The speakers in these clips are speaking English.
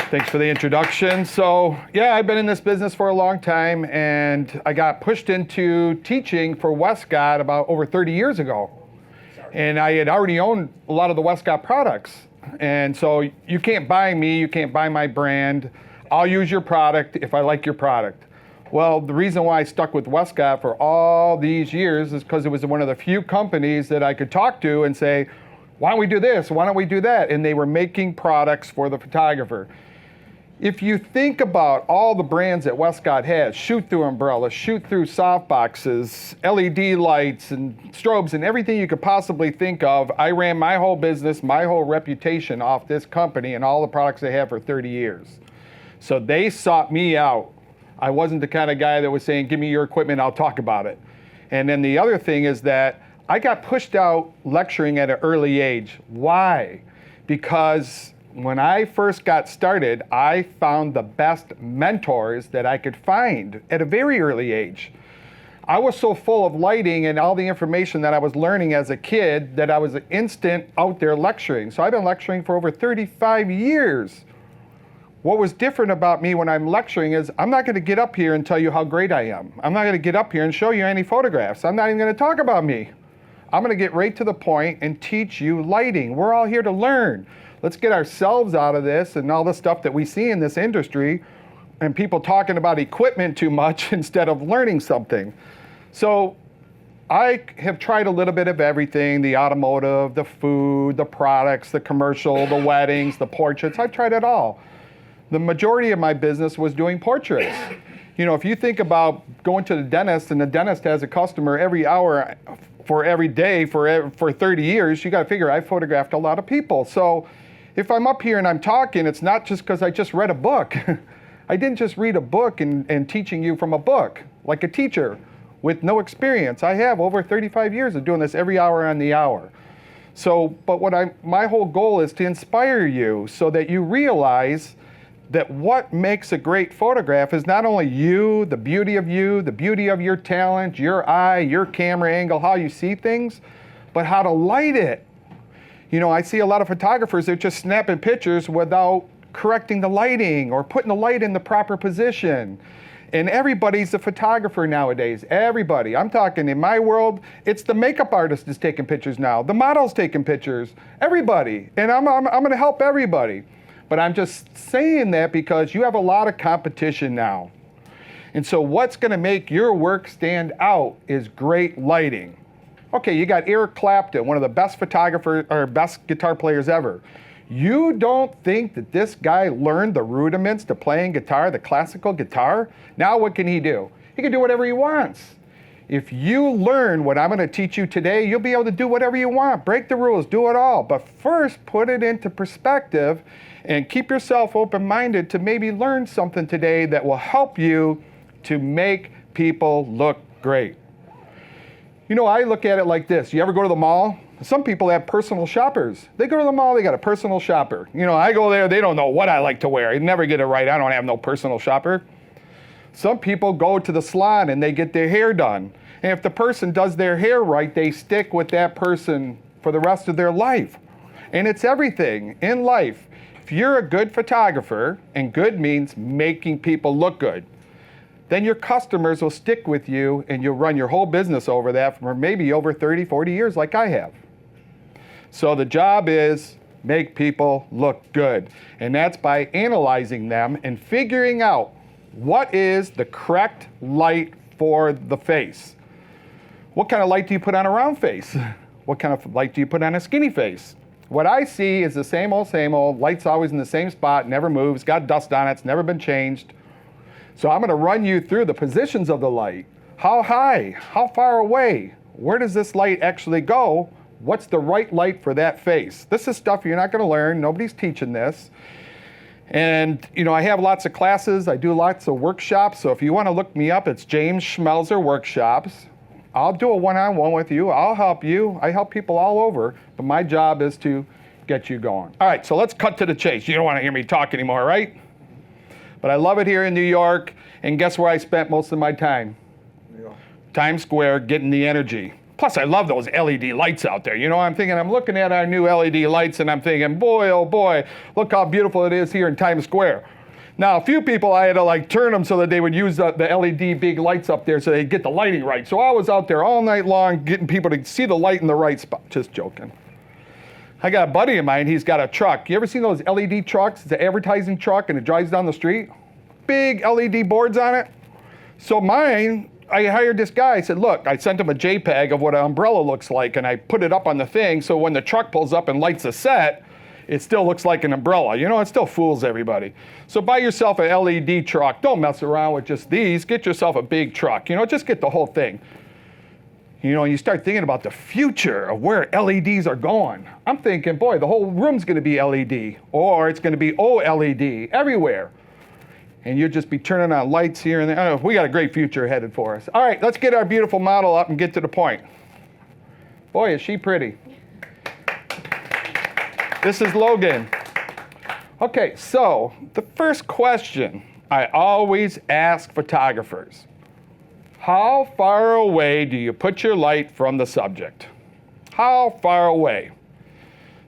Thanks for the introduction. So, yeah, I've been in this business for a long time, and I got pushed into teaching for Westcott about over 30 years ago. And I had already owned a lot of the Westcott products. And so you can't buy me, you can't buy my brand. I'll use your product if I like your product. Well, the reason why I stuck with Westcott for all these years is because it was one of the few companies that I could talk to and say, why don't we do this? Why don't we do that? And they were making products for the photographer. If you think about all the brands that Westcott has, shoot-through umbrellas, shoot-through softboxes, LED lights and strobes and everything you could possibly think of, I ran my whole business, my whole reputation off this company and all the products they have for 30 years. So they sought me out. I wasn't the kind of guy that was saying, give me your equipment, I'll talk about it. And then the other thing is that I got pushed out lecturing at an early age. Why? Because when I first got started, I found the best mentors that I could find at a very early age. I was so full of lighting and all the information that I was learning as a kid that I was instant out there lecturing. So I've been lecturing for over 35 years. What was different about me when I'm lecturing is I'm not going to get up here and tell you how great I am. I'm not going to get up here and show you any photographs. I'm not even going to talk about me. I'm going to get right to the point and teach you lighting. We're all here to learn. Let's get ourselves out of this and all the stuff that we see in this industry and people talking about equipment too much instead of learning something. So I have tried a little bit of everything, the automotive, the food, the products, the commercial, the weddings, the portraits. I've tried it all. The majority of my business was doing portraits. You know, if you think about going to the dentist and the dentist has a customer every hour for every day for 30 years, you got to figure I photographed a lot of people. So if I'm up here and I'm talking, it's not just because I just read a book. I didn't just read a book and teaching you from a book, like a teacher with no experience. I have over 35 years of doing this every hour on the hour. So, but my whole goal is to inspire you so that you realize that what makes a great photograph is not only you, the beauty of your talent, your eye, your camera angle, how you see things, but how to light it. You know, I see a lot of photographers that are just snapping pictures without correcting the lighting or putting the light in the proper position. And everybody's a photographer nowadays, everybody. I'm talking in my world, it's the makeup artist is taking pictures now, the model's taking pictures, everybody. And I'm gonna help everybody. But I'm just saying that because you have a lot of competition now. And so what's gonna make your work stand out is great lighting. Okay, you got Eric Clapton, one of the best photographers or best guitar players ever. You don't think that this guy learned the rudiments to playing guitar, the classical guitar? Now what can he do? He can do whatever he wants. If you learn what I'm going to teach you today, you'll be able to do whatever you want. Break the rules, do it all. But first, put it into perspective and keep yourself open-minded to maybe learn something today that will help you to make people look great. You know, I look at it like this. You ever go to the mall? Some people have personal shoppers. They go to the mall, they got a personal shopper. You know, I go there, they don't know what I like to wear. I never get it right. I don't have no personal shopper. Some people go to the salon and they get their hair done. And if the person does their hair right, they stick with that person for the rest of their life. And it's everything in life. If you're a good photographer, and good means making people look good, then your customers will stick with you and you'll run your whole business over that for maybe over 30, 40 years like I have. So the job is make people look good. And that's by analyzing them and figuring out what is the correct light for the face. What kind of light do you put on a round face? What kind of light do you put on a skinny face? What I see is the same old, light's always in the same spot, never moves, got dust on it, it's never been changed. So I'm going to run you through the positions of the light. How high? How far away? Where does this light actually go? What's the right light for that face? This is stuff you're not going to learn. Nobody's teaching this. And, you know, I have lots of classes. I do lots of workshops. So if you want to look me up, it's James Schmelzer Workshops. I'll do a one-on-one with you. I'll help you. I help people all over. But my job is to get you going. All right, so let's cut to the chase. You don't want to hear me talk anymore, right? But I love it here in New York, and guess where I spent most of my time? Yeah. Times Square, getting the energy. Plus, I love those LED lights out there. You know, I'm looking at our new LED lights and I'm thinking, boy, oh boy, look how beautiful it is here in Times Square. Now, a few people, I had to like turn them so that they would use the LED big lights up there so they'd get the lighting right. So I was out there all night long getting people to see the light in the right spot. Just joking. I got a buddy of mine, he's got a truck. You ever seen those LED trucks? It's an advertising truck and it drives down the street. Big LED boards on it. So mine, I hired this guy. I said, look, I sent him a JPEG of what an umbrella looks like and I put it up on the thing so when the truck pulls up and lights a set, it still looks like an umbrella. You know, it still fools everybody. So buy yourself an LED truck. Don't mess around with just these. Get yourself a big truck. You know, just get the whole thing. You know, and you start thinking about the future of where LEDs are going. I'm thinking, boy, the whole room's going to be LED, or it's going to be OLED everywhere. And you'll just be turning on lights here and there. Oh, we got a great future headed for us. All right, let's get our beautiful model up and get to the point. Boy, is she pretty. This is Logan. Okay, so the first question I always ask photographers, how far away do you put your light from the subject? How far away?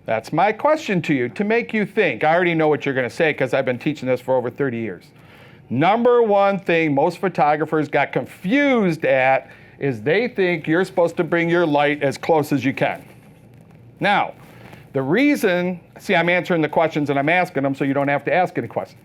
That's my question to you, to make you think. I already know what you're going to say because I've been teaching this for over 30 years. Number one thing most photographers got confused at is they think you're supposed to bring your light as close as you can. Now, the reason, see, I'm answering the questions and I'm asking them so you don't have to ask any questions.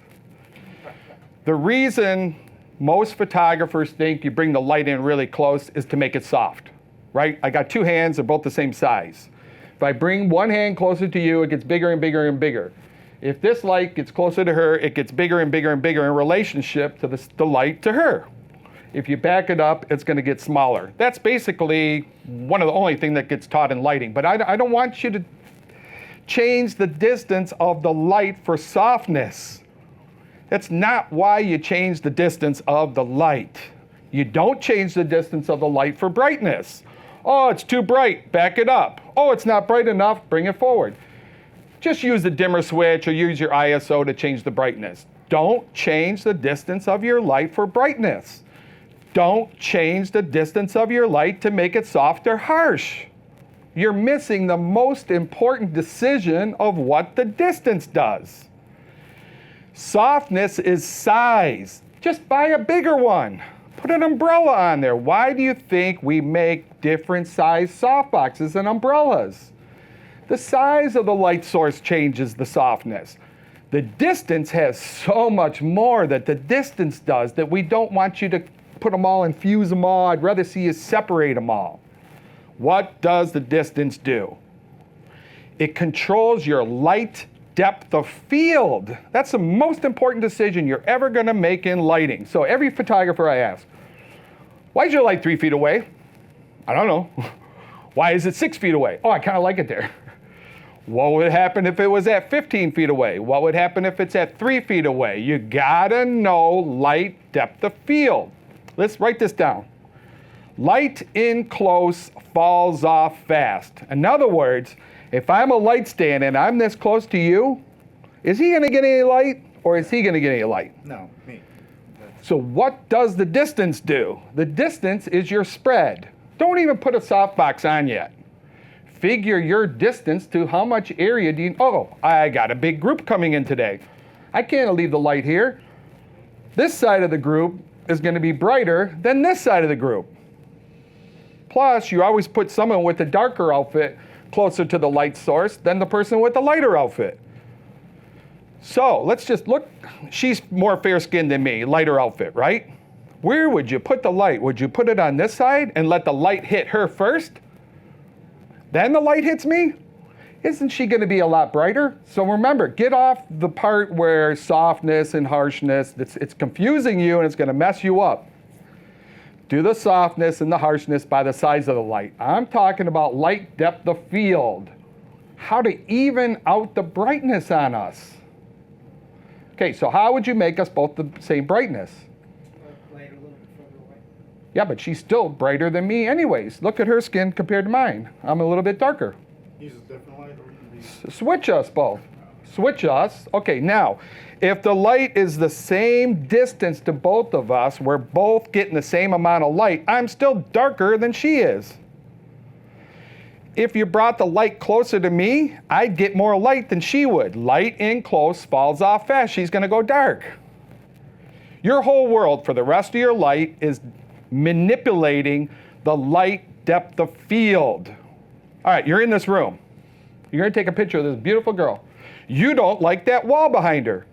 The reason most photographers think you bring the light in really close is to make it soft, right? I got two hands, they're both the same size. If I bring one hand closer to you, it gets bigger and bigger and bigger. If this light gets closer to her, it gets bigger and bigger and bigger in relationship to the light to her. If you back it up, it's going to get smaller. That's basically one of the only things that gets taught in lighting. But I don't want you to change the distance of the light for softness. That's not why you change the distance of the light. You don't change the distance of the light for brightness. Oh, it's too bright, back it up. Oh, it's not bright enough, bring it forward. Just use the dimmer switch or use your ISO to change the brightness. Don't change the distance of your light for brightness. Don't change the distance of your light to make it soft or harsh. You're missing the most important decision of what the distance does. Softness is size. Just buy a bigger one. Put an umbrella on there. Why do you think we make different size softboxes and umbrellas? The size of the light source changes the softness. The distance has so much more that the distance does that we don't want you to put them all and fuse them all. I'd rather see you separate them all. What does the distance do? It controls your light depth of field. That's the most important decision you're ever going to make in lighting. So every photographer I ask, why is your light 3 feet away? I don't know. Why is it 6 feet away? Oh, I kind of like it there. What would happen if it was at 15 feet away? What would happen if it's at 3 feet away? You gotta know light depth of field. Let's write this down. Light in close falls off fast. In other words, if I'm a light stand and I'm this close to you, is he gonna get any light or is he gonna get any light? No, me. So what does the distance do? The distance is your spread. Don't even put a softbox on yet. Figure your distance to how much area do you, oh, I got a big group coming in today. I can't leave the light here. This side of the group is gonna be brighter than this side of the group. Plus, you always put someone with a darker outfit closer to the light source than the person with the lighter outfit. So let's just look, she's more fair-skinned than me, lighter outfit, right? Where would you put the light? Would you put it on this side and let the light hit her first? Then the light hits me? Isn't she gonna be a lot brighter? So remember, get off the part where softness and harshness, it's confusing you and it's gonna mess you up. Do the softness and the harshness by the size of the light. I'm talking about light depth of field. How to even out the brightness on us. Okay, so how would you make us both the same brightness? Light a little bit further away. Yeah, but she's still brighter than me anyways. Look at her skin compared to mine. I'm a little bit darker. Use a different light or you can be... Switch us both. Switch us. Okay, now, if the light is the same distance to both of us, we're both getting the same amount of light, I'm still darker than she is. if you brought the light closer to me, I'd get more light than she would. Light in close falls off fast. She's going to go dark. Your whole world for the rest of your light is manipulating the light depth of field. All right, you're in this room. You're going to take a picture of this beautiful girl. You don't like that wall behind her.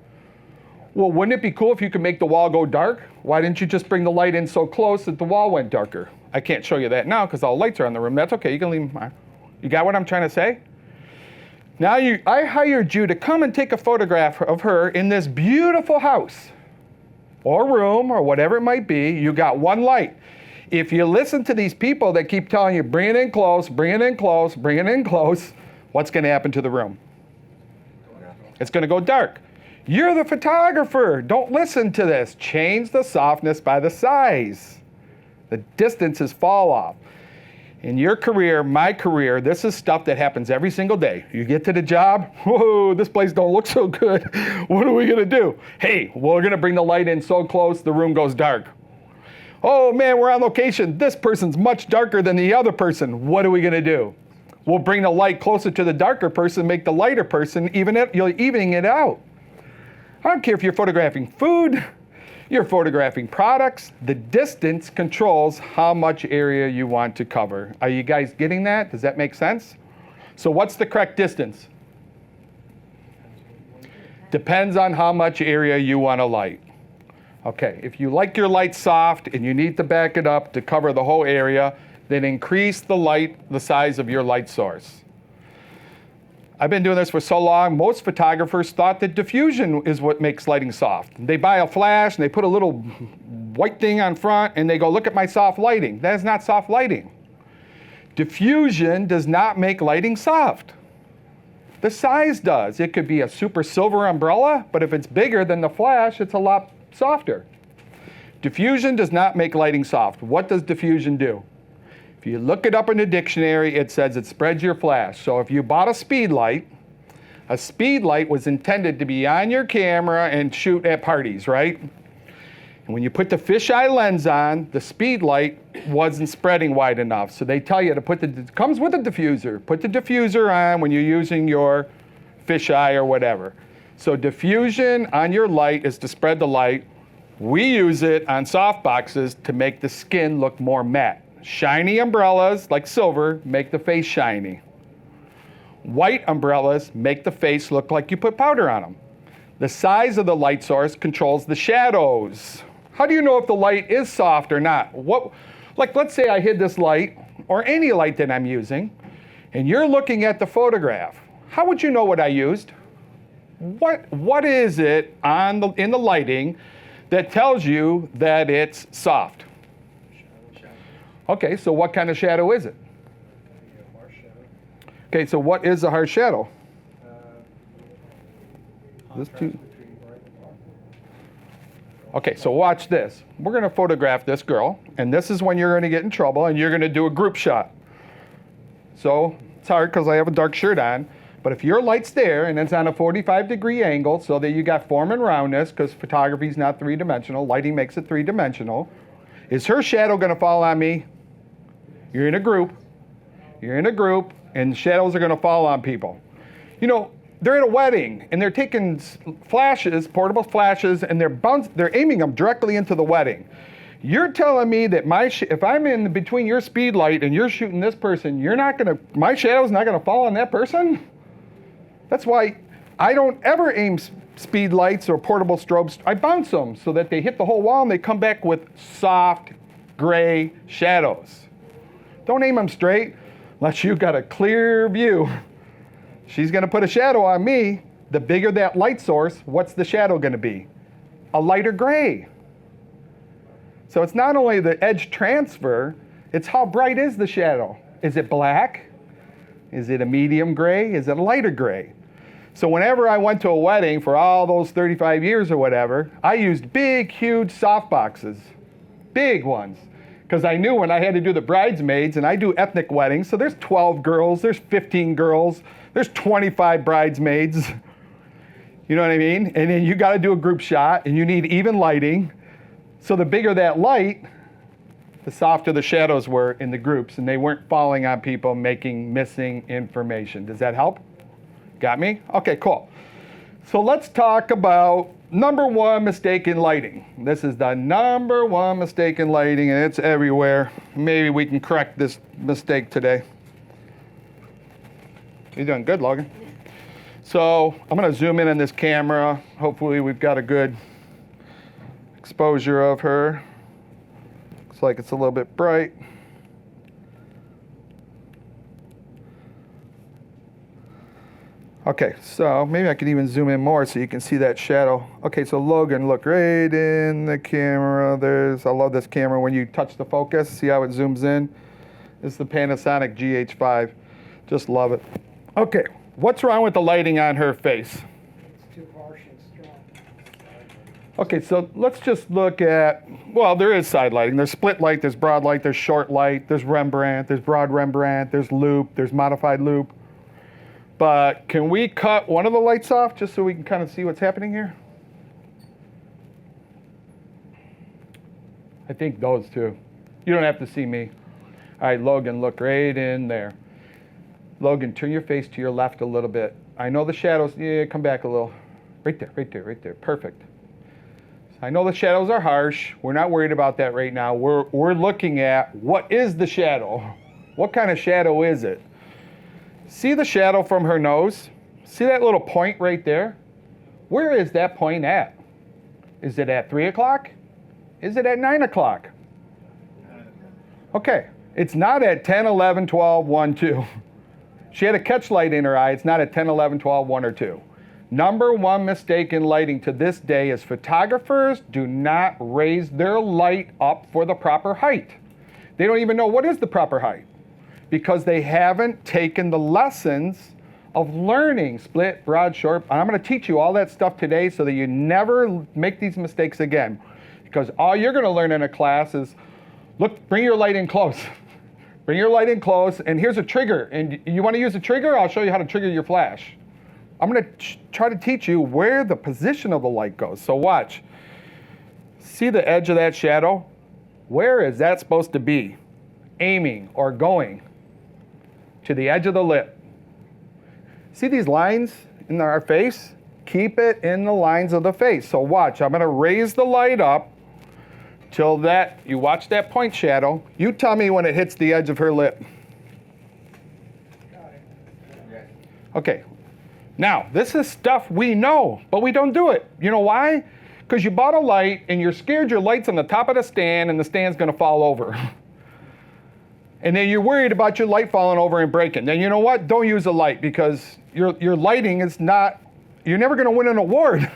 Well, wouldn't it be cool if you could make the wall go dark? Why didn't you just bring the light in so close that the wall went darker? I can't show you that now because all the lights are in the room. That's okay. You can leave them on. You got what I'm trying to say? Now I hired you to come and take a photograph of her in this beautiful house or room or whatever it might be. You got one light. If you listen to these people that keep telling you, bring it in close, bring it in close, bring it in close, what's going to happen to the room? It's going to go dark. You're the photographer. Don't listen to this. Change the softness by the size. The distances fall off. In your career, my career, this is stuff that happens every single day. You get to the job, whoa, this place don't look so good. What are we gonna do? Hey, we're gonna bring the light in so close the room goes dark. Oh man, we're on location. This person's much darker than the other person. What are we gonna do? We'll bring the light closer to the darker person, make the lighter person you're evening it out. I don't care if you're photographing food, you're photographing products. The distance controls how much area you want to cover. Are you guys getting that? Does that make sense? So what's the correct distance? Depends on how much area you want to light. Okay, if you like your light soft and you need to back it up to cover the whole area, then increase the size of your light source. I've been doing this for so long, most photographers thought that diffusion is what makes lighting soft. They buy a flash and they put a little white thing on front and they go, look at my soft lighting. That is not soft lighting. Diffusion does not make lighting soft. The size does. It could be a super silver umbrella, but if it's bigger than the flash, it's a lot softer. Diffusion does not make lighting soft. What does diffusion do? If you look it up in the dictionary, it says it spreads your flash. So if you bought a speed light was intended to be on your camera and shoot at parties, right? And when you put the fisheye lens on, the speed light wasn't spreading wide enough. So they tell you to comes with a diffuser. Put the diffuser on when you're using your fisheye or whatever. So diffusion on your light is to spread the light. We use it on soft boxes to make the skin look more matte. Shiny umbrellas, like silver, make the face shiny. White umbrellas make the face look like you put powder on them. The size of the light source controls the shadows. How do you know if the light is soft or not? Like let's say I hid this light, or any light that I'm using, and you're looking at the photograph. How would you know what I used? What is it in the lighting that tells you that it's soft? Okay, so what kind of shadow is it? Okay, so what is a harsh shadow? This too. Okay, so watch this. We're going to photograph this girl, and this is when you're going to get in trouble, and you're going to do a group shot. So it's hard because I have a dark shirt on, but if your light's there and it's on a 45-degree angle so that you got form and roundness, because photography is not three-dimensional, lighting makes it three-dimensional, is her shadow going to fall on me? You're in a group, and shadows are going to fall on people. You know, they're at a wedding, and they're taking flashes, portable flashes, and they're aiming them directly into the wedding. You're telling me that if I'm in between your speed light and you're shooting this person, my shadow's not going to fall on that person? That's why I don't ever aim speed lights or portable strobes. I bounce them so that they hit the whole wall and they come back with soft, gray shadows. Don't aim them straight unless you've got a clear view. She's going to put a shadow on me. The bigger that light source, what's the shadow going to be? A lighter gray. So it's not only the edge transfer, it's how bright is the shadow. Is it black? Is it a medium gray? Is it a lighter gray? So whenever I went to a wedding for all those 35 years or whatever, I used big, huge soft boxes, big ones. Because I knew when I had to do the bridesmaids, and I do ethnic weddings, so there's 12 girls, there's 15 girls, there's 25 bridesmaids. You know what I mean? And then you got to do a group shot, and you need even lighting. So the bigger that light, the softer the shadows were in the groups, and they weren't falling on people making missing information. Does that help? Got me? Okay, cool. So let's talk about number one mistake in lighting. This is the number one mistake in lighting, and it's everywhere. Maybe we can correct this mistake today. You're doing good, Logan. So I'm going to zoom in on this camera. Hopefully we've got a good exposure of her. Looks like it's a little bit bright. Okay, so maybe I could even zoom in more so you can see that shadow. Okay, so Logan, look right in the camera. I love this camera when you touch the focus. See how it zooms in? This is the Panasonic GH5. Just love it. Okay, what's wrong with the lighting on her face? It's too harsh and strong. Okay, so let's just look at, well, there is side lighting. There's split light, there's broad light, there's short light, there's Rembrandt, there's broad Rembrandt, there's loop, there's modified loop. But can we cut one of the lights off just so we can kind of see what's happening here? I think those two. You don't have to see me. All right, Logan, look right in there. Logan, turn your face to your left a little bit. I know the shadows, yeah, come back a little. Right there, right there, right there, perfect. I know the shadows are harsh. We're not worried about that right now. We're looking at what is the shadow? What kind of shadow is it? See the shadow from her nose? See that little point right there? Where is that point at? Is it at 3 o'clock? Is it at 9 o'clock? Okay, it's not at 10, 11, 12, 1, 2. She had a catch light in her eye. It's not at 10, 11, 12, 1, or 2. Number one mistake in lighting to this day is photographers do not raise their light up for the proper height. They don't even know what is the proper height because they haven't taken the lessons of learning split, broad, short. And I'm going to teach you all that stuff today so that you never make these mistakes again. Because all you're going to learn in a class is, look, bring your light in close. Bring your light in close, and here's a trigger. And you want to use a trigger? I'll show you how to trigger your flash. I'm going to try to teach you where the position of the light goes. So watch. See the edge of that shadow? Where is that supposed to be? Aiming or going to the edge of the lip. See these lines in our face? Keep it in the lines of the face. So watch. I'm going to raise the light up till that, you watch that point shadow. You tell me when it hits the edge of her lip. Got it. Okay. Now, this is stuff we know, but we don't do it. You know why? Because you bought a light and you're scared your light's on the top of the stand and the stand's going to fall over. And then you're worried about your light falling over and breaking. Then you know what? Don't use a light because your lighting is not, you're never going to win an award.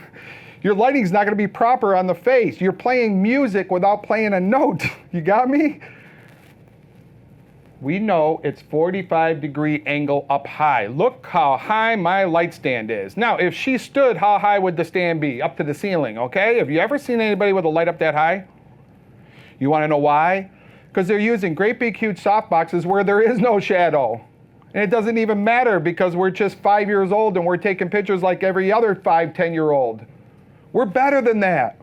Your lighting's not going to be proper on the face. You're playing music without playing a note. You got me? We know it's 45-degree angle up high. Look how high my light stand is. Now, if she stood, how high would the stand be? Up to the ceiling, okay? Have you ever seen anybody with a light up that high? You want to know why? Because they're using great big huge softboxes where there is no shadow. And it doesn't even matter because we're just 5 years old and we're taking pictures like every other 5, 10-year-old. We're better than that.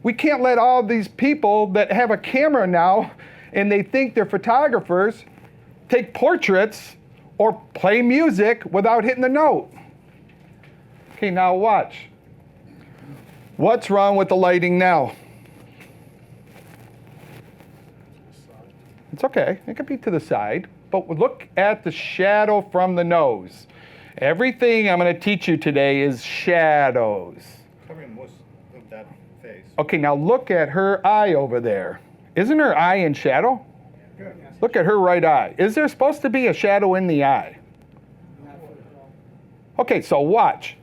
We can't let all these people that have a camera now and they think they're photographers take portraits or play music without hitting the note. Okay, now watch. What's wrong with the lighting now? It's okay, it could be to the side, but look at the shadow from the nose. Everything I'm going to teach you today is shadows. Covering most of that face. Okay, now look at her eye over there. Isn't her eye in shadow? Good. Look at her right eye. Is there supposed to be a shadow in the eye? Not for the wall. Okay, so watch.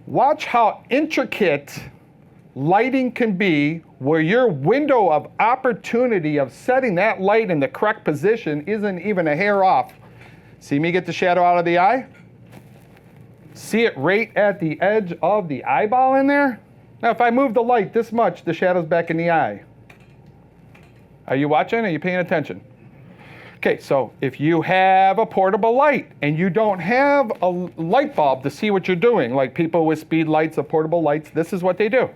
Watch how intricate lighting can be where your window of opportunity of setting that light in the correct position isn't even a hair off. See me get the shadow out of the eye? See it right at the edge of the eyeball in there? Now if I move the light this much, the shadow's back in the eye. Are you watching? Are you paying attention? Okay, so if you have a portable light and you don't have a light bulb to see what you're doing, like people with speed lights or portable lights, this is what they do.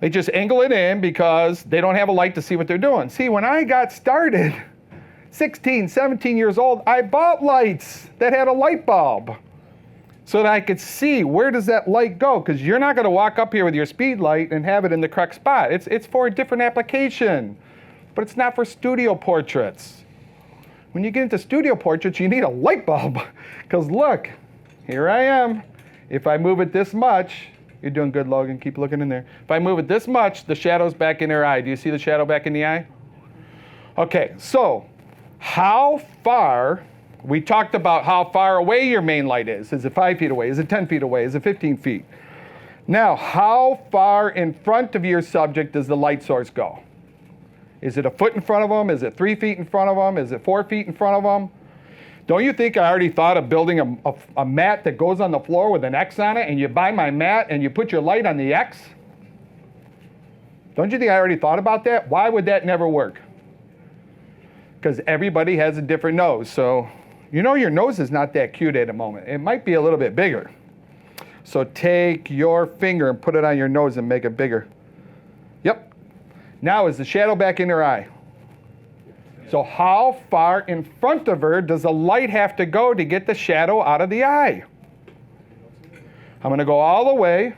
They just angle it in because they don't have a light to see what they're doing. See, when I got started, 16, 17 years old, I bought lights that had a light bulb so that I could see where does that light go, because you're not going to walk up here with your speed light and have it in the correct spot. It's for a different application, but it's not for studio portraits. When you get into studio portraits, you need a light bulb, because look, here I am. If I move it this much, you're doing good, Logan, keep looking in there. If I move it this much, the shadow's back in their eye. Do you see the shadow back in the eye? Okay, so how far, we talked about how far away your main light is. Is it 5 feet away? Is it 10 feet away? Is it 15 feet? Now, how far in front of your subject does the light source go? Is it a foot in front of them? Is it 3 feet in front of them? Is it 4 feet in front of them? Don't you think I already thought of building a mat that goes on the floor with an X on it, and you buy my mat and you put your light on the X? Don't you think I already thought about that? Why would that never work? Because everybody has a different nose. So you know your nose is not that cute at the moment. It might be a little bit bigger. So take your finger and put it on your nose and make it bigger. Yep. Now is the shadow back in her eye? So how far in front of her does the light have to go to get the shadow out of the eye? I'm going to go all the way.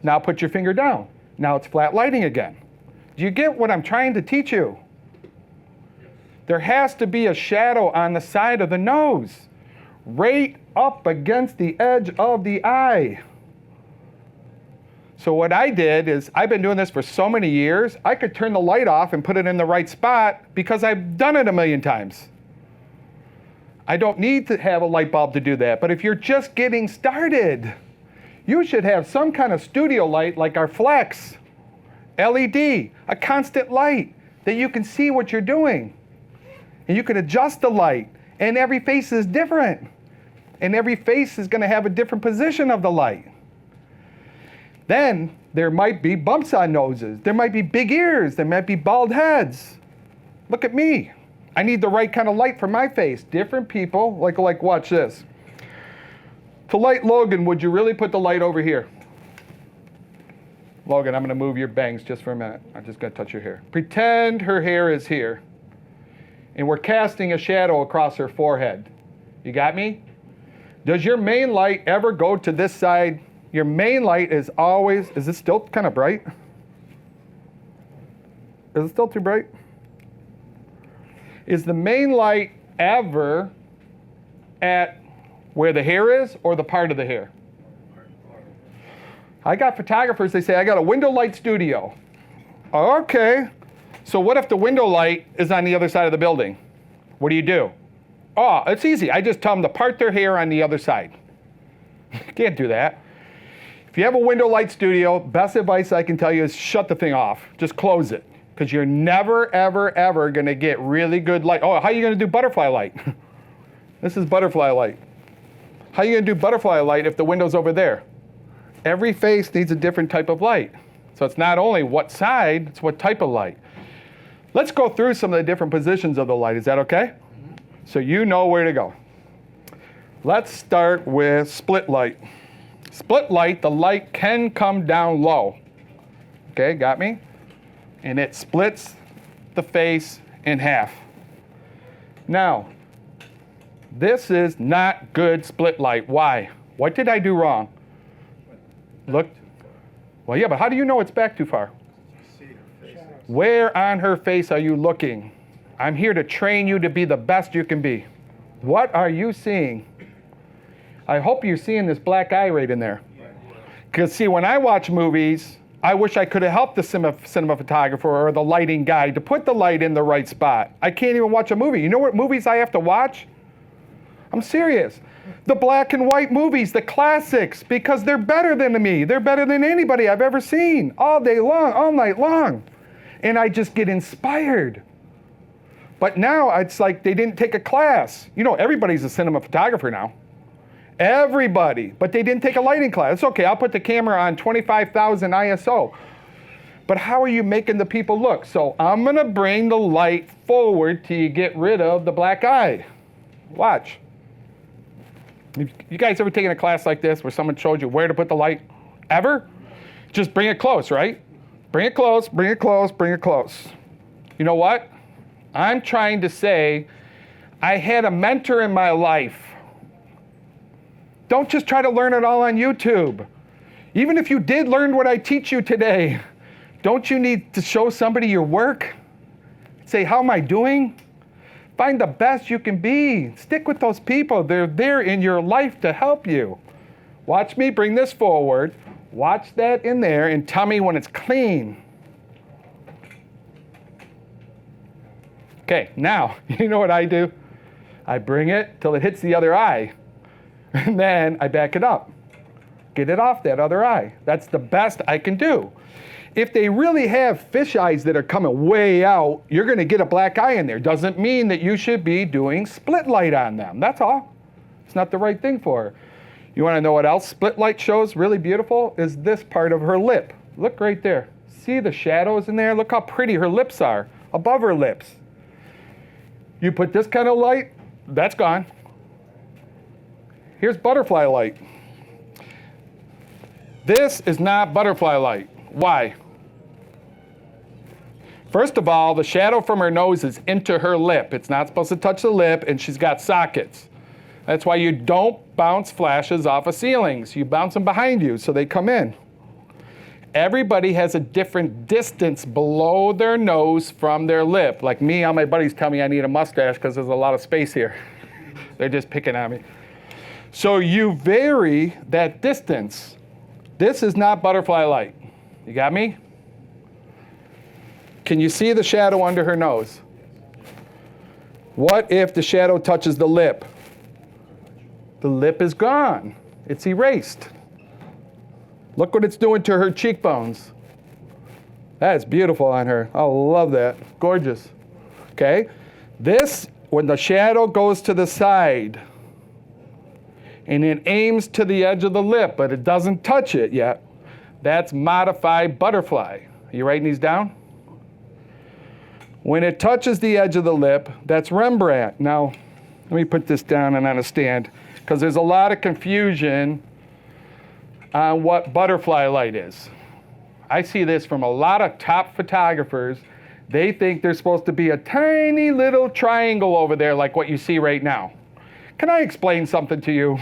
Now put your finger down. Now it's flat lighting again. Do you get what I'm trying to teach you? There has to be a shadow on the side of the nose, right up against the edge of the eye. So what I did is, I've been doing this for so many years, I could turn the light off and put it in the right spot because I've done it a million times. I don't need to have a light bulb to do that, but if you're just getting started, you should have some kind of studio light like our Flex, LED, a constant light that you can see what you're doing. And you can adjust the light, and every face is different. And every face is going to have a different position of the light. Then there might be bumps on noses. There might be big ears. There might be bald heads. Look at me. I need the right kind of light for my face. Different people, like watch this. To light Logan, would you really put the light over here? Logan, I'm going to move your bangs just for a minute. I'm just going to touch your hair. Pretend her hair is here. And we're casting a shadow across her forehead. You got me? Does your main light ever go to this side? Your main light is always, is it still kind of bright? Is it still too bright? Is the main light ever at where the hair is or the part of the hair? I got photographers, they say, I got a window light studio. Okay. So what if the window light is on the other side of the building? What do? Oh, it's easy. I just tell them to part their hair on the other side. Can't do that. If you have a window light studio, best advice I can tell you is shut the thing off. Just close it. Because you're never, ever, ever going to get really good light. Oh, how are you going to do butterfly light? This is butterfly light. How are you going to do butterfly light if the window's over there? Every face needs a different type of light. So it's not only what side, it's what type of light. Let's go through some of the different positions of the light. Is that okay? So you know where to go. Let's start with split light. Split light, the light can come down low. Okay, got me? And it splits the face in half. Now, this is not good split light. Why? What did I do wrong? Look. Well, yeah, but how do you know it's back too far? Where on her face are you looking? I'm here to train you to be the best you can be. What are you seeing? I hope you're seeing this black eye right in there. Because see, when I watch movies, I wish I could have helped the cinema photographer or the lighting guy to put the light in the right spot. I can't even watch a movie. You know what movies I have to watch? I'm serious. The black and white movies, the classics, because they're better than me. They're better than anybody I've ever seen. All day long, all night long. And I just get inspired. But now it's like they didn't take a class. You know, everybody's a cinema photographer now. Everybody. But they didn't take a lighting class. It's okay, I'll put the camera on 25,000 ISO. But how are you making the people look? So I'm going to bring the light forward till you get rid of the black eye. Watch. You guys ever taken a class like this where someone showed you where to put the light? Ever? Just bring it close, right? Bring it close, bring it close, bring it close. You know what? I'm trying to say I had a mentor in my life. Don't just try to learn it all on YouTube. Even if you did learn what I teach you today, don't you need to show somebody your work? Say, how am I doing? Find the best you can be. Stick with those people. They're there in your life to help you. Watch me bring this forward. Watch that in there and tell me when it's clean. Okay, now, you know what I do? I bring it till it hits the other eye. And then I back it up. Get it off that other eye. That's the best I can do. If they really have fish eyes that are coming way out, you're going to get a black eye in there. Doesn't mean that you should be doing split light on them. That's all. It's not the right thing for her. You want to know what else split light shows really beautiful? Is this part of her lip. Look right there. See the shadows in there? Look how pretty her lips are above her lips. You put this kind of light, that's gone. Here's butterfly light. This is not butterfly light. Why? First of all, the shadow from her nose is into her lip. It's not supposed to touch the lip, and she's got sockets. That's why you don't bounce flashes off of ceilings. You bounce them behind you so they come in. Everybody has a different distance below their nose from their lip. Like me, all my buddies tell me I need a mustache because there's a lot of space here. They're just picking on me. So you vary that distance. This is not butterfly light. You got me? Can you see the shadow under her nose? What if the shadow touches the lip? The lip is gone. It's erased. Look what it's doing to her cheekbones. That is beautiful on her. I love that. Gorgeous. Okay? This, when the shadow goes to the side and it aims to the edge of the lip, but it doesn't touch it yet, that's modified butterfly. Are you writing these down? When it touches the edge of the lip, that's Rembrandt. Now, let me put this down and on a stand, because there's a lot of confusion on what butterfly light is. I see this from a lot of top photographers. They think there's supposed to be a tiny little triangle over there like what you see right now. Can I explain something to you?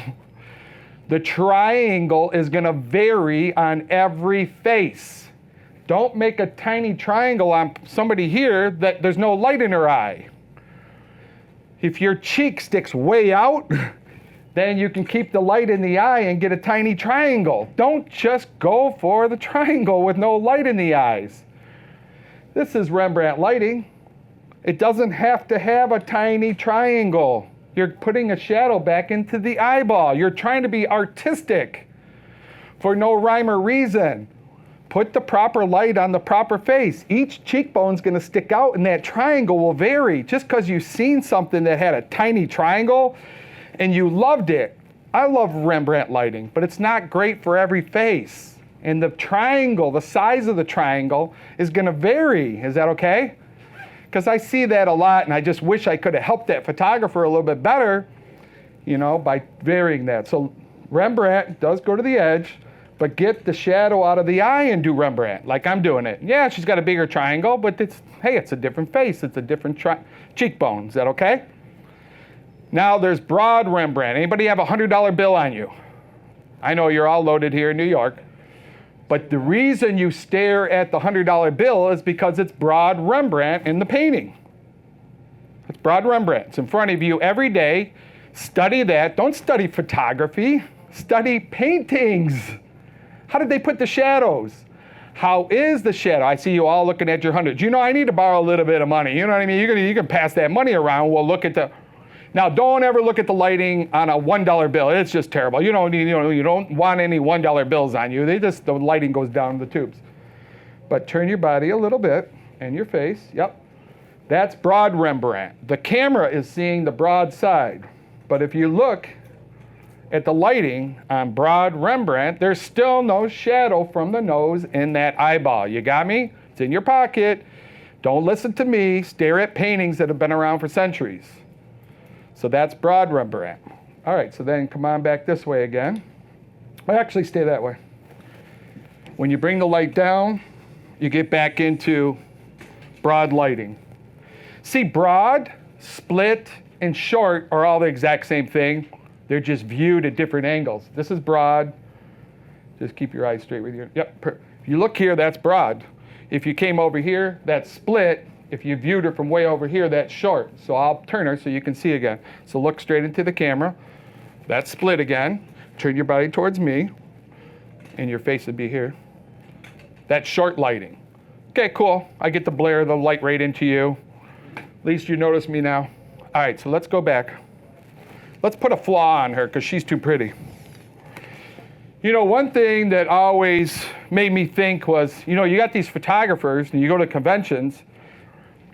The triangle is going to vary on every face. Don't make a tiny triangle on somebody here that there's no light in her eye. If your cheek sticks way out, then you can keep the light in the eye and get a tiny triangle. Don't just go for the triangle with no light in the eyes. This is Rembrandt lighting. It doesn't have to have a tiny triangle. You're putting a shadow back into the eyeball. You're trying to be artistic for no rhyme or reason. Put the proper light on the proper face. Each cheekbone's going to stick out and that triangle will vary. Just because you've seen something that had a tiny triangle and you loved it. I love Rembrandt lighting, but it's not great for every face. And the triangle, the size of the triangle is going to vary. Is that okay? Because I see that a lot, and I just wish I could have helped that photographer a little bit better, by varying that. So Rembrandt does go to the edge, but get the shadow out of the eye and do Rembrandt, like I'm doing it. Yeah, she's got a bigger triangle, but it's a different face. It's a different cheekbone. Is that okay? Now there's broad Rembrandt. Anybody have a $100 bill on you? I know you're all loaded here in New York. But the reason you stare at the $100 bill is because it's broad Rembrandt in the painting. It's broad Rembrandt. It's in front of you every day. Study that. Don't study photography. Study paintings. How did they put the shadows? How is the shadow? I see you all looking at your hundreds. I need to borrow a little bit of money. You know what I mean? You can pass that money around. We'll look at the... Now, don't ever look at the lighting on a $1 bill. It's just terrible. You don't want any $1 bills on you. The lighting goes down the tubes. But turn your body a little bit and your face. Yep. That's broad Rembrandt. The camera is seeing the broad side. But if you look at the lighting on broad Rembrandt, there's still no shadow from the nose in that eyeball. You got me? It's in your pocket. Don't listen to me. Stare at paintings that have been around for centuries. So that's broad Rembrandt. All right, so then come on back this way again. Well, actually, stay that way. When you bring the light down, you get back into broad lighting. See, broad, split, and short are all the exact same thing. They're just viewed at different angles. This is broad. Just keep your eyes straight with you. Yep. If you look here, that's broad. If you came over here, that's split. If you viewed her from way over here, that's short. So I'll turn her so you can see again. So look straight into the camera. That's split again. Turn your body towards me, and your face would be here. That's short lighting. Okay, cool. I get to blare the light right into you. At least you notice me now. All right, so let's go back. Let's put a flaw on her because she's too pretty. You know, one thing that always made me think was, you know, you got these photographers and you go to conventions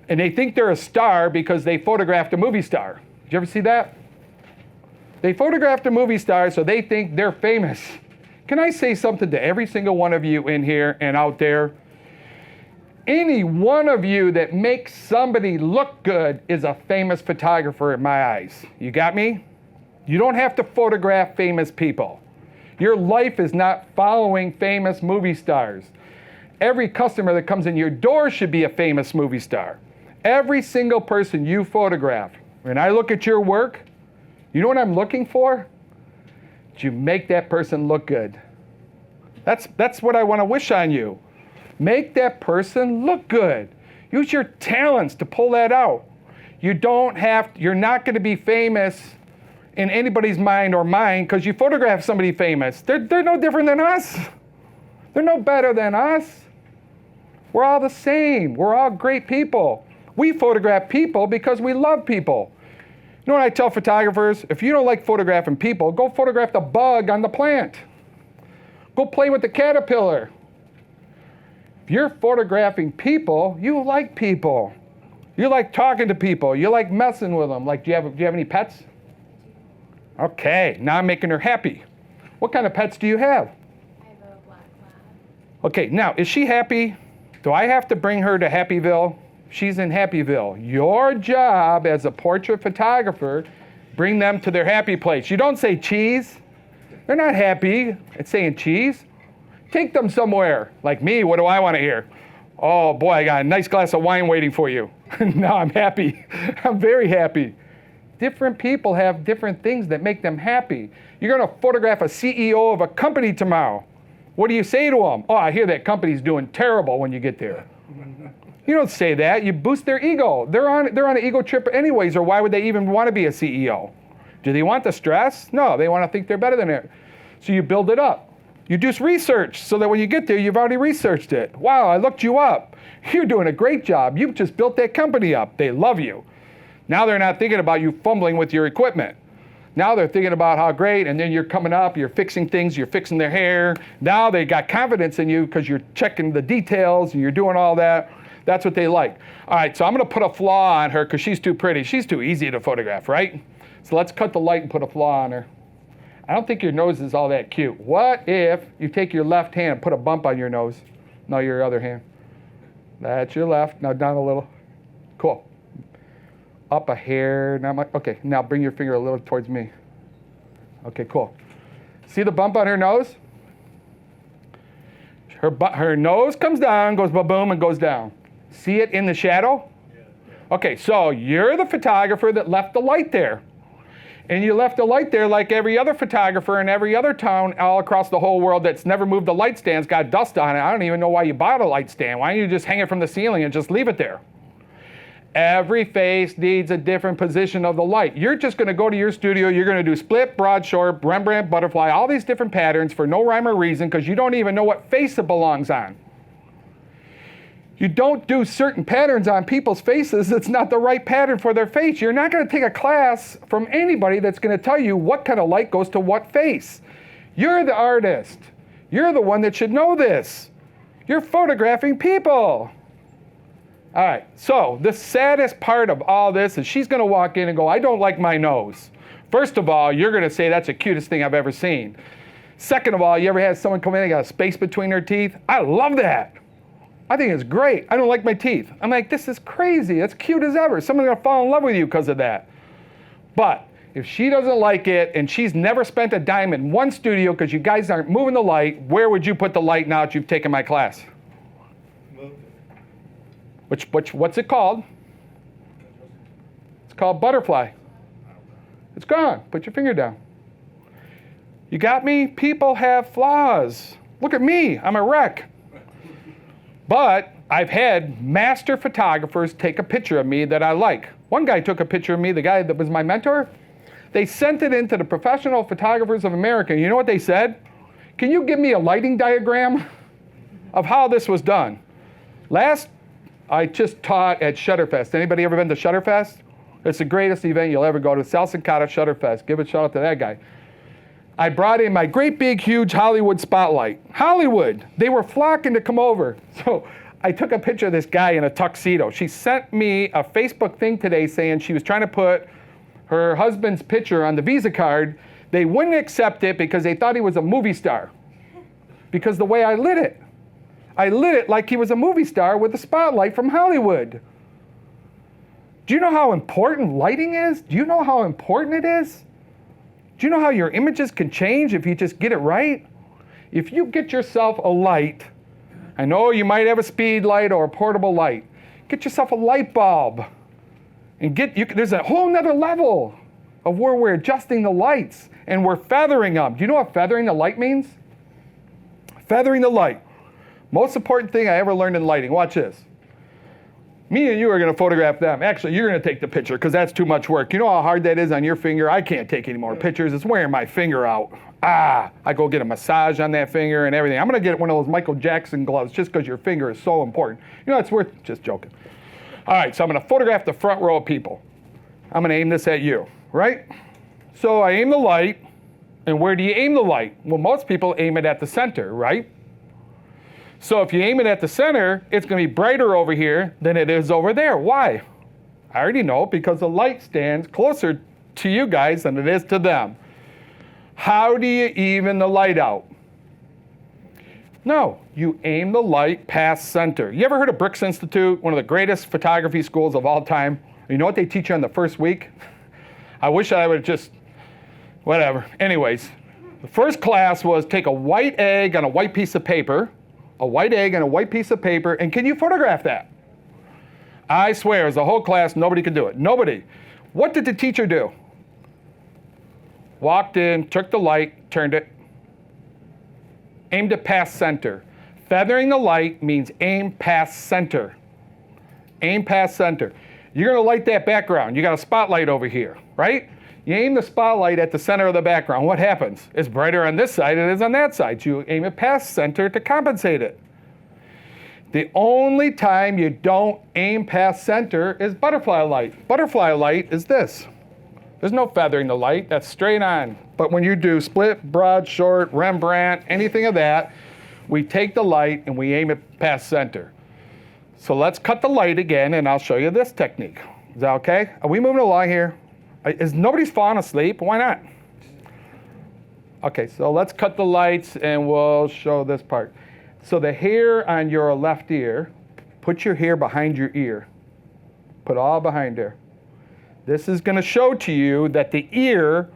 and they think they're a star because they photographed a movie star. Did you ever see that? They photographed a movie star so they think they're famous. Can I say something to every single one of you in here and out there? Any one of you that makes somebody look good is a famous photographer in my eyes. You got me? You don't have to photograph famous people. Your life is not following famous movie stars. Every customer that comes in your door should be a famous movie star. Every single person you photograph. When I look at your work, you know what I'm looking for? You make that person look good. That's what I want to wish on you. Make that person look good. Use your talents to pull that out. You're not going to be famous in anybody's mind or mine because you photograph somebody famous. They're no different than us. They're no better than us. We're all the same. We're all great people. We photograph people because we love people. You know what I tell photographers? If you don't like photographing people, go photograph the bug on the plant. Go play with the caterpillar. If you're photographing people, you like people. You like talking to people. You like messing with them. Like, do you have any pets? Okay, now I'm making her happy. What kind of pets do you have? I have a black lab. Okay, now, is she happy? Do I have to bring her to Happyville? She's in Happyville. Your job as a portrait photographer, bring them to their happy place. You don't say cheese. They're not happy. It's saying cheese. Take them somewhere. Like me, what do I want to hear? Oh boy, I got a nice glass of wine waiting for you. Now I'm happy. I'm very happy. Different people have different things that make them happy. You're going to photograph a CEO of a company tomorrow. What do you say to them? Oh, I hear that company's doing terrible when you get there. You don't say that. You boost their ego. They're on an ego trip anyways, or why would they even want to be a CEO? Do they want the stress? No, they want to think they're better than it. So you build it up. You do research so that when you get there, you've already researched it. Wow, I looked you up. You're doing a great job. You've just built that company up. They love you. Now they're not thinking about you fumbling with your equipment. Now they're thinking about how great, and then you're coming up, you're fixing things, you're fixing their hair. Now they got confidence in you because you're checking the details and you're doing all that. That's what they like. All right, so I'm going to put a flaw on her because she's too pretty. She's too easy to photograph, right? So let's cut the light and put a flaw on her. I don't think your nose is all that cute. What if you take your left hand and put a bump on your nose? No, your other hand. That's your left. Now down a little. Cool. Up a hair. Okay, now bring your finger a little towards me. Okay, cool. See the bump on her nose? Her nose comes down, goes ba-boom, and goes down. See it in the shadow? Yeah. Okay, so you're the photographer that left the light there. And you left the light there like every other photographer in every other town all across the whole world that's never moved the light stands, got dust on it. I don't even know why you bought a light stand. Why don't you just hang it from the ceiling and just leave it there? Every face needs a different position of the light. You're just going to go to your studio, you're going to do split, broad, short, Rembrandt, butterfly, all these different patterns for no rhyme or reason because you don't even know what face it belongs on. You don't do certain patterns on people's faces that's not the right pattern for their face. You're not going to take a class from anybody that's going to tell you what kind of light goes to what face. You're the artist. You're the one that should know this. You're photographing people. All right, so the saddest part of all this is she's going to walk in and go, I don't like my nose. First of all, you're going to say that's the cutest thing I've ever seen. Second of all, you ever had someone come in and got a space between their teeth? I love that. I think it's great. I don't like my teeth. I'm like, this is crazy. It's cute as ever. Someone's going to fall in love with you because of that. But If she doesn't like it and she's never spent a dime in one studio because you guys aren't moving the light, where would you put the light now that you've taken my class? Move. What's it called? It's called butterfly. It's gone. Put your finger down. You got me? People have flaws. Look at me. I'm a wreck. But I've had master photographers take a picture of me that I like. One guy took a picture of me, the guy that was my mentor. They sent it into the Professional Photographers of America. You know what they said? Can you give me a lighting diagram of how this was done? I just taught at Shutterfest. Anybody ever been to Shutterfest? It's the greatest event you'll ever go to. Sal Sincata Shutterfest. Give a shout out to that guy. I brought in my great big huge Hollywood spotlight. Hollywood, they were flocking to come over. So I took a picture of this guy in a tuxedo. She sent me a Facebook thing today saying she was trying to put her husband's picture on the Visa card. They wouldn't accept it because they thought he was a movie star. Because the way I lit it like he was a movie star with a spotlight from Hollywood. Do you know how important lighting is? Do you know how important it is? Do you know how your images can change if you just get it right? If you get yourself a light, I know you might have a speed light or a portable light. Get yourself a light bulb. And there's a whole nother level of where we're adjusting the lights and we're feathering them. Do you know what feathering the light means? Feathering the light. Most important thing I ever learned in lighting. Watch this. Me and you are going to photograph them. Actually, you're going to take the picture because that's too much work. You know how hard that is on your finger? I can't take any more pictures. It's wearing my finger out. I go get a massage on that finger and everything. I'm going to get one of those Michael Jackson gloves just because your finger is so important. You know, it's worth, just joking. All right, so I'm going to photograph the front row of people. I'm going to aim this at you, right? So I aim the light, and where do you aim the light? Well, most people aim it at the center, right? So if you aim it at the center, it's going to be brighter over here than it is over there. Why? I already know, because the light stands closer to you guys than it is to them. How do you even the light out? No, you aim the light past center. You ever heard of Brooks Institute, one of the greatest photography schools of all time? You know what they teach you on the first week? I wish I would just, whatever. Anyways, the first class was take a white egg on a white piece of paper, a white egg on a white piece of paper, and can you photograph that? I swear, as a whole class, nobody could do it. Nobody. What did the teacher do? Walked in, took the light, turned it, aimed it past center. Feathering the light means aim past center. Aim past center. You're going to light that background. You got a spotlight over here, right? You aim the spotlight at the center of the background. What happens? It's brighter on this side than it is on that side. You aim it past center to compensate it. The only time you don't aim past center is butterfly light. Butterfly light is this. There's no feathering the light. That's straight on. But when you do split, broad, short, Rembrandt, anything of that, we take the light and we aim it past center. So let's cut the light again, and I'll show you this technique. Is that okay? Are we moving along here? Is nobody's falling asleep? Why not? Okay, so let's cut the lights, and we'll show this part. So the hair on your left ear, put your hair behind your ear. Put all behind there. This is going to show to you that the ear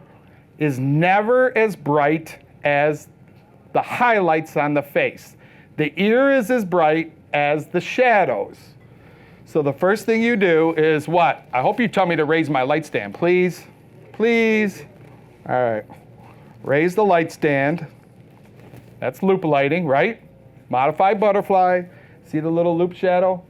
is never as bright as the highlights on the face. The ear is as bright as the shadows. So the first thing you do is what? I hope you tell me to raise my light stand, please. Please. All right. Raise the light stand. That's loop lighting, right? Modified butterfly. See the little loop shadow?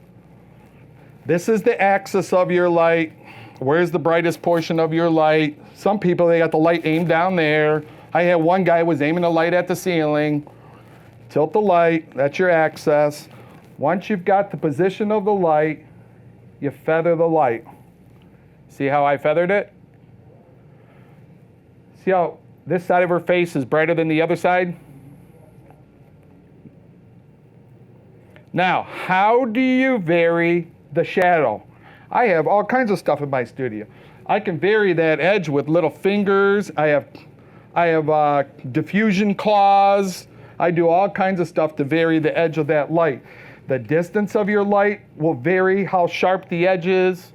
This is the axis of your light. Where's the brightest portion of your light? Some people, they got the light aimed down there. I had one guy was aiming the light at the ceiling. Tilt the light, that's your axis. Once you've got the position of the light, you feather the light. See how I feathered it? See how this side of her face is brighter than the other side? Now, how do you vary the shadow? I have all kinds of stuff in my studio. I can vary that edge with little fingers. I have diffusion claws. I do all kinds of stuff to vary the edge of that light. The distance of your light will vary how sharp the edge is.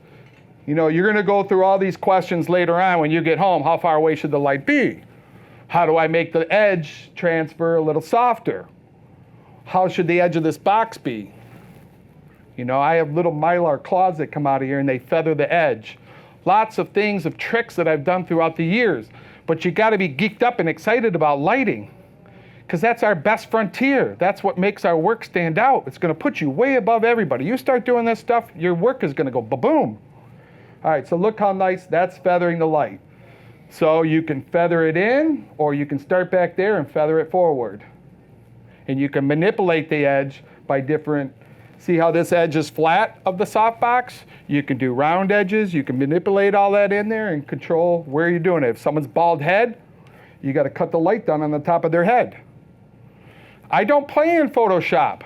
You know, you're gonna go through all these questions later on when you get home. How far away should the light be? How do I make the edge transfer a little softer? How should the edge of this box be? You know, I have little mylar claws that come out of here and they feather the edge. Lots of things, of tricks that I've done throughout the years. But you gotta be geeked up and excited about lighting, because that's our best frontier. That's what makes our work stand out. It's gonna put you way above everybody. You start doing this stuff, your work is gonna go ba-boom. All right, so look how nice, that's feathering the light. So you can feather it in, or you can start back there and feather it forward. And you can manipulate the edge by different, see how this edge is flat of the softbox? You can do round edges, you can manipulate all that in there and control where you're doing it. If someone's bald head, you gotta cut the light down on the top of their head. I don't play in Photoshop.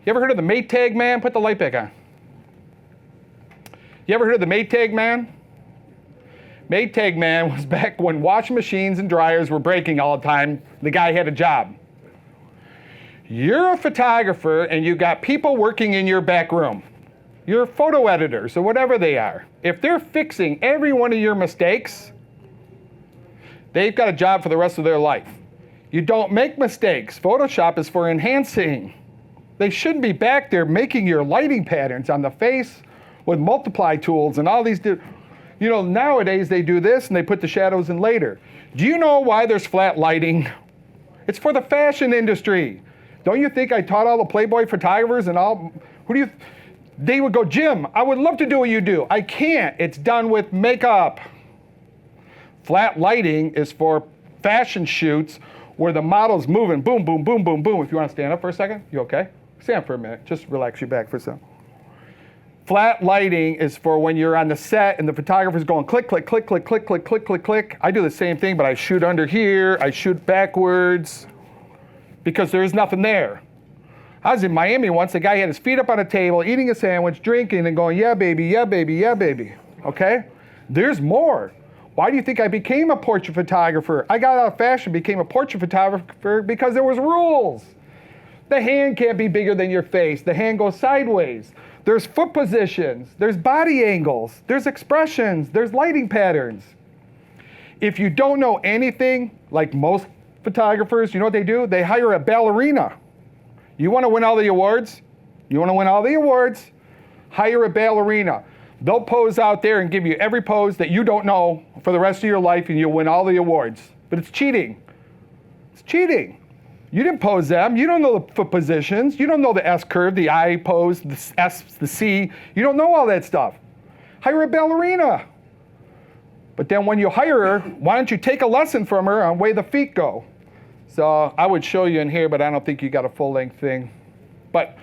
You ever heard of the Maytag man? Put the light back on. You ever heard of the Maytag man? Maytag man was back when washing machines and dryers were breaking all the time. The guy had a job. You're a photographer and you got people working in your back room. You're photo editors or whatever they are. If they're fixing every one of your mistakes, they've got a job for the rest of their life. You don't make mistakes. Photoshop is for enhancing. They shouldn't be back there making your lighting patterns on the face with multiply tools and all these. You know, nowadays they do this and they put the shadows in later. Do you know why there's flat lighting? It's for the fashion industry. Don't you think I taught all the Playboy photographers and all, they would go, Jim, I would love to do what you do. I can't, it's done with makeup. Flat lighting is for fashion shoots where the model's moving, boom, boom, boom, boom, boom. If you want to stand up for a second, you okay? Stand up for a minute, just relax your back for a second. Flat lighting is for when you're on the set and the photographer's going click, click, click, click, click, click, click, click, click. I do the same thing, but I shoot under here, I shoot backwards, because there's nothing there. I was in Miami once, the guy had his feet up on a table, eating a sandwich, drinking, and going, yeah, baby, yeah, baby, yeah, baby, okay? There's more. Why do you think I became a portrait photographer? I got out of fashion, became a portrait photographer because there was rules. The hand can't be bigger than your face. The hand goes sideways. There's foot positions, there's body angles, there's expressions, there's lighting patterns. If you don't know anything, like most photographers, you know what they do? They hire a ballerina. You want to win all the awards? You want to win all the awards? Hire a ballerina. They'll pose out there and give you every pose that you don't know for the rest of your life, and you'll win all the awards. But it's cheating. It's cheating. You didn't pose them. You don't know the foot positions. You don't know the S curve, the I pose, the S, the C. You don't know all that stuff. Hire a ballerina. But then when you hire her, why don't you take a lesson from her on the way the feet go? So I would show you in here, but I don't think you got a full-length thing. But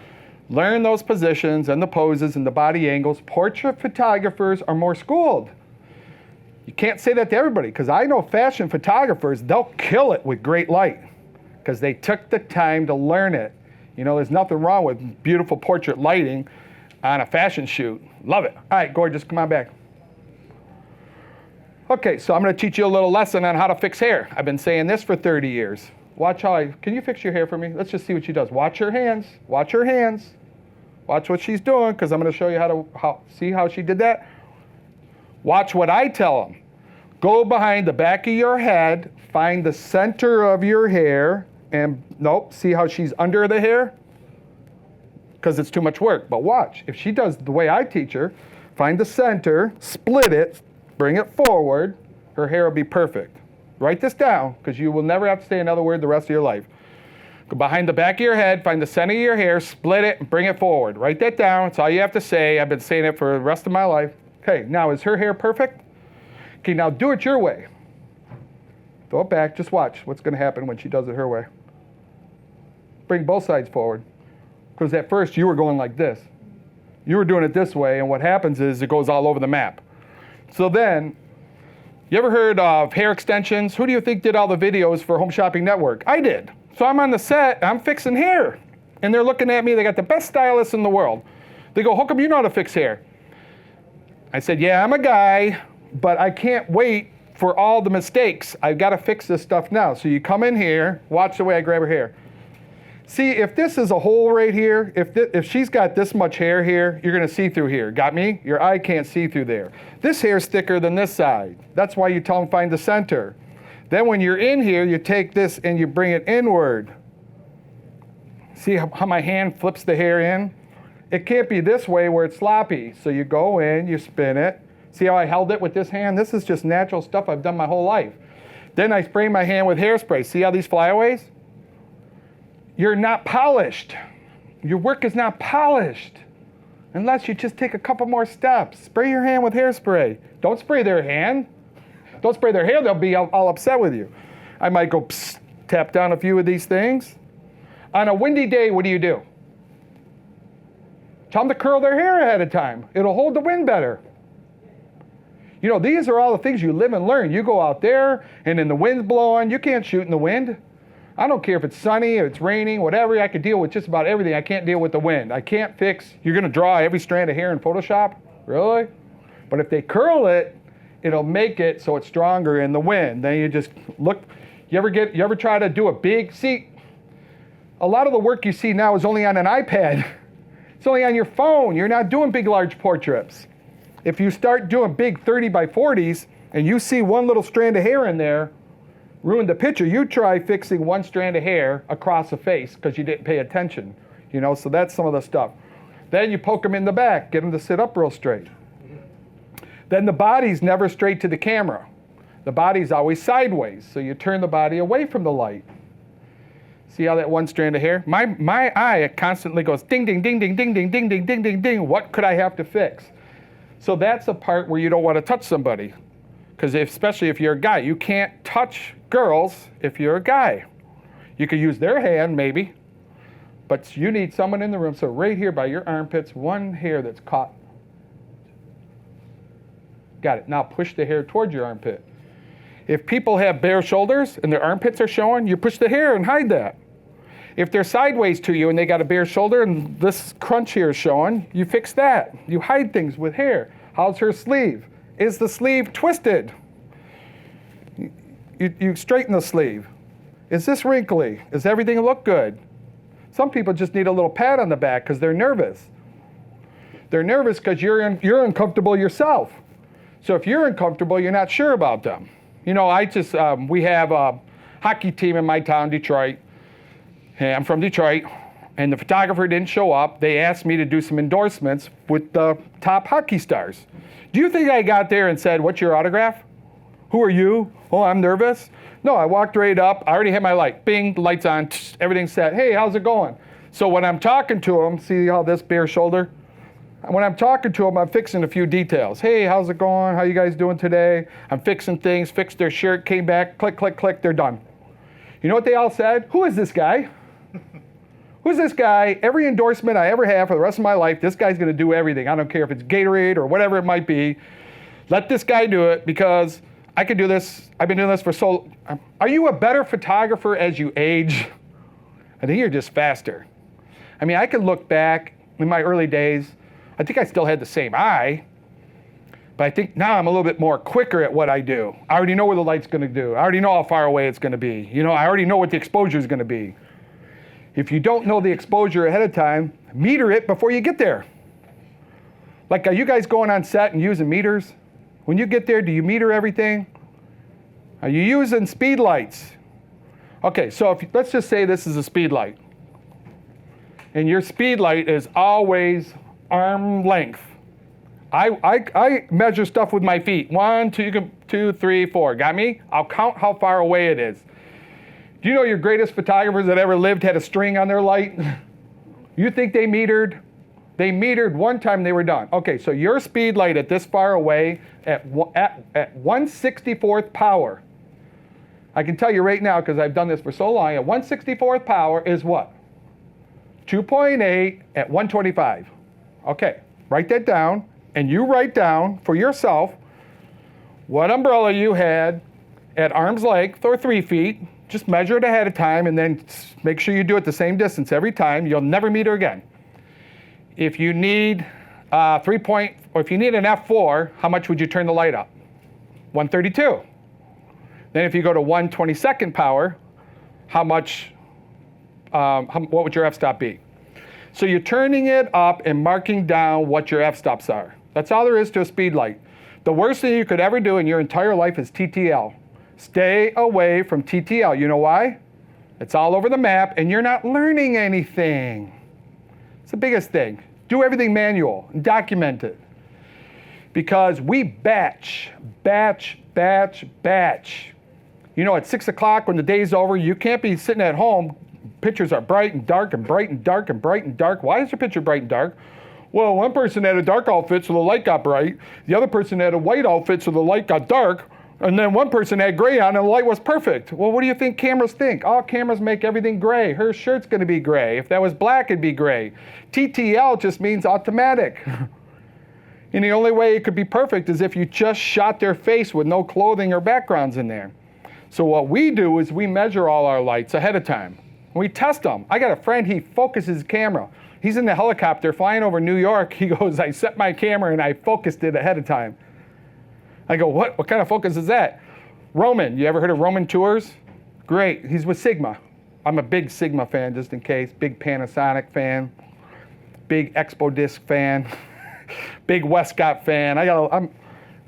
learn those positions and the poses and the body angles. Portrait photographers are more schooled. You can't say that to everybody, because I know fashion photographers, they'll kill it with great light, because they took the time to learn it. You know, there's nothing wrong with beautiful portrait lighting on a fashion shoot. Love it. All right, gorgeous, come on back. Okay, so I'm gonna teach you a little lesson on how to fix hair. I've been saying this for 30 years. Watch can you fix your hair for me? Let's just see what she does. Watch her hands, watch her hands. Watch what she's doing, because I'm gonna show you see how she did that? Watch what I tell them. Go behind the back of your head, find the center of your hair, and nope, see how she's under the hair? Because it's too much work, but watch. If she does the way I teach her, find the center, split it, bring it forward, her hair will be perfect. Write this down, because you will never have to say another word the rest of your life. Go behind the back of your head, find the center of your hair, split it, and bring it forward. Write that down, that's all you have to say. I've been saying it for the rest of my life. Okay, now is her hair perfect? Okay, now do it your way. Throw it back, just watch what's gonna happen when she does it her way. Bring both sides forward. Because at first you were going like this. You were doing it this way, and what happens is it goes all over the map. So then, you ever heard of hair extensions? Who do you think did all the videos for Home Shopping Network? I did. So I'm on the set, I'm fixing hair. And they're looking at me, they got the best stylists in the world. They go, how come you know how to fix hair? I said, yeah, I'm a guy, but I can't wait for all the mistakes. I've got to fix this stuff now. So you come in here, watch the way I grab her hair. See, if this is a hole right here, if she's got this much hair here, you're gonna see through here. Got me? Your eye can't see through there. This hair's thicker than this side. That's why you tell them find the center. Then when you're in here, you take this and you bring it inward. See how my hand flips the hair in? It can't be this way where it's sloppy. So you go in, you spin it. See how I held it with this hand? This is just natural stuff I've done my whole life. Then I spray my hand with hairspray. See how these flyaways? You're not polished. Your work is not polished unless you just take a couple more steps. Spray your hand with hairspray. Don't spray their hand. Don't spray their hair, they'll be all upset with you. I might go psst, tap down a few of these things. On a windy day, what do? Tell them to curl their hair ahead of time. It'll hold the wind better. You know, these are all the things you live and learn. You go out there and then the wind's blowing, you can't shoot in the wind. I don't care if it's sunny or it's raining, whatever, I can deal with just about everything. I can't deal with the wind. I can't fix, you're gonna draw every strand of hair in Photoshop? Really? But if they curl it, it'll make it so it's stronger in the wind. Then you just look, you ever try to do a big, see, a lot of the work you see now is only on an iPad. It's only on your phone. You're not doing big, large portraits. If you start doing big 30 by 40s and you see one little strand of hair in there, ruin the picture. You try fixing one strand of hair across a face because you didn't pay attention. You know, so that's some of the stuff. Then you poke them in the back, get them to sit up real straight. Then the body's never straight to the camera. The body's always sideways, so you turn the body away from the light. See how that one strand of hair? My eye constantly goes ding, ding, ding, ding, ding, ding, ding, ding, ding, ding, ding. What could I have to fix? So that's a part where you don't want to touch somebody. Because especially if you're a guy, you can't touch girls if you're a guy. You could use their hand maybe, but you need someone in the room. So right here by your armpits, one hair that's caught. Got it. Now push the hair towards your armpit. If people have bare shoulders and their armpits are showing, you push the hair and hide that. If they're sideways to you and they got a bare shoulder and this crunch here is showing, you fix that. You hide things with hair. How's her sleeve? Is the sleeve twisted? You straighten the sleeve. Is this wrinkly? Does everything look good? Some people just need a little pat on the back because they're nervous. They're nervous because you're uncomfortable yourself. So if you're uncomfortable, you're not sure about them. You know, we have a hockey team in my town, Detroit. Hey, I'm from Detroit, and the photographer didn't show up. They asked me to do some endorsements with the top hockey stars. Do you think I got there and said, "What's your autograph? Who are you? Oh, I'm nervous." No, I walked right up. I already had my light. Bing, the light's on, everything's set. Hey, how's it going? So when I'm talking to them, see how this bare shoulder? When I'm talking to them, I'm fixing a few details. Hey, how's it going? How you guys doing today? I'm fixing things, fixed their shirt, came back, click, click, click, they're done. You know what they all said? Who is this guy? Who's this guy? Every endorsement I ever have for the rest of my life, this guy's gonna do everything. I don't care if it's Gatorade or whatever it might be. Let this guy do it because I can do this. I've been doing this for so. Are you a better photographer as you age? I think you're just faster. I mean, I can look back in my early days. I think I still had the same eye, but I think now I'm a little bit more quicker at what I do. I already know where the light's gonna do. I already know how far away it's gonna be. You know, I already know what the exposure is gonna be. If you don't know the exposure ahead of time, meter it before you get there. Like, are you guys going on set and using meters? When you get there, do you meter everything? Are you using speed lights? Okay, so let's just say this is a speed light. And your speed light is always arm length. I measure stuff with my feet. 1, 2, 3, 4. Got me? I'll count how far away it is. Do you know your greatest photographers that ever lived had a string on their light? You think they metered? They metered one time, they were done. Okay, so your speed light at this far away at 1/64th power. I can tell you right now, because I've done this for so long, at 1/64th power is what? 2.8 at 125. Okay, write that down, and you write down for yourself what umbrella you had at arm's length or 3 feet. Just measure it ahead of time, and then make sure you do it the same distance every time. You'll never meter again. If you need or if you need an f4, how much would you turn the light up? 132. Then if you go to 1/22nd power, how much what would your f-stop be? So you're turning it up and marking down what your f-stops are. That's all there is to a speed light. The worst thing you could ever do in your entire life is TTL. Stay away from TTL. You know why? It's all over the map and you're not learning anything. It's the biggest thing. Do everything manual and document it. Because we batch. You know, at 6 o'clock when the day's over, you can't be sitting at home. Pictures are bright and dark and bright and dark and bright and dark. Why is your picture bright and dark? Well, one person had a dark outfit, so the light got bright. The other person had a white outfit, so the light got dark. And then one person had gray on, and the light was perfect. Well, what do you think cameras think? All cameras make everything gray. Her shirt's going to be gray. If that was black, it'd be gray. TTL just means automatic. And the only way it could be perfect is if you just shot their face with no clothing or backgrounds in there. So what we do is we measure all our lights ahead of time. We test them. I got a friend, he focuses his camera. He's in the helicopter flying over New York. He goes, I set my camera and I focused it ahead of time. I go, what kind of focus is that? Roman, you ever heard of Roman Tours? Great, he's with Sigma. I'm a big Sigma fan, just in case. Big Panasonic fan. Big Expo Disc fan. Big Westcott fan.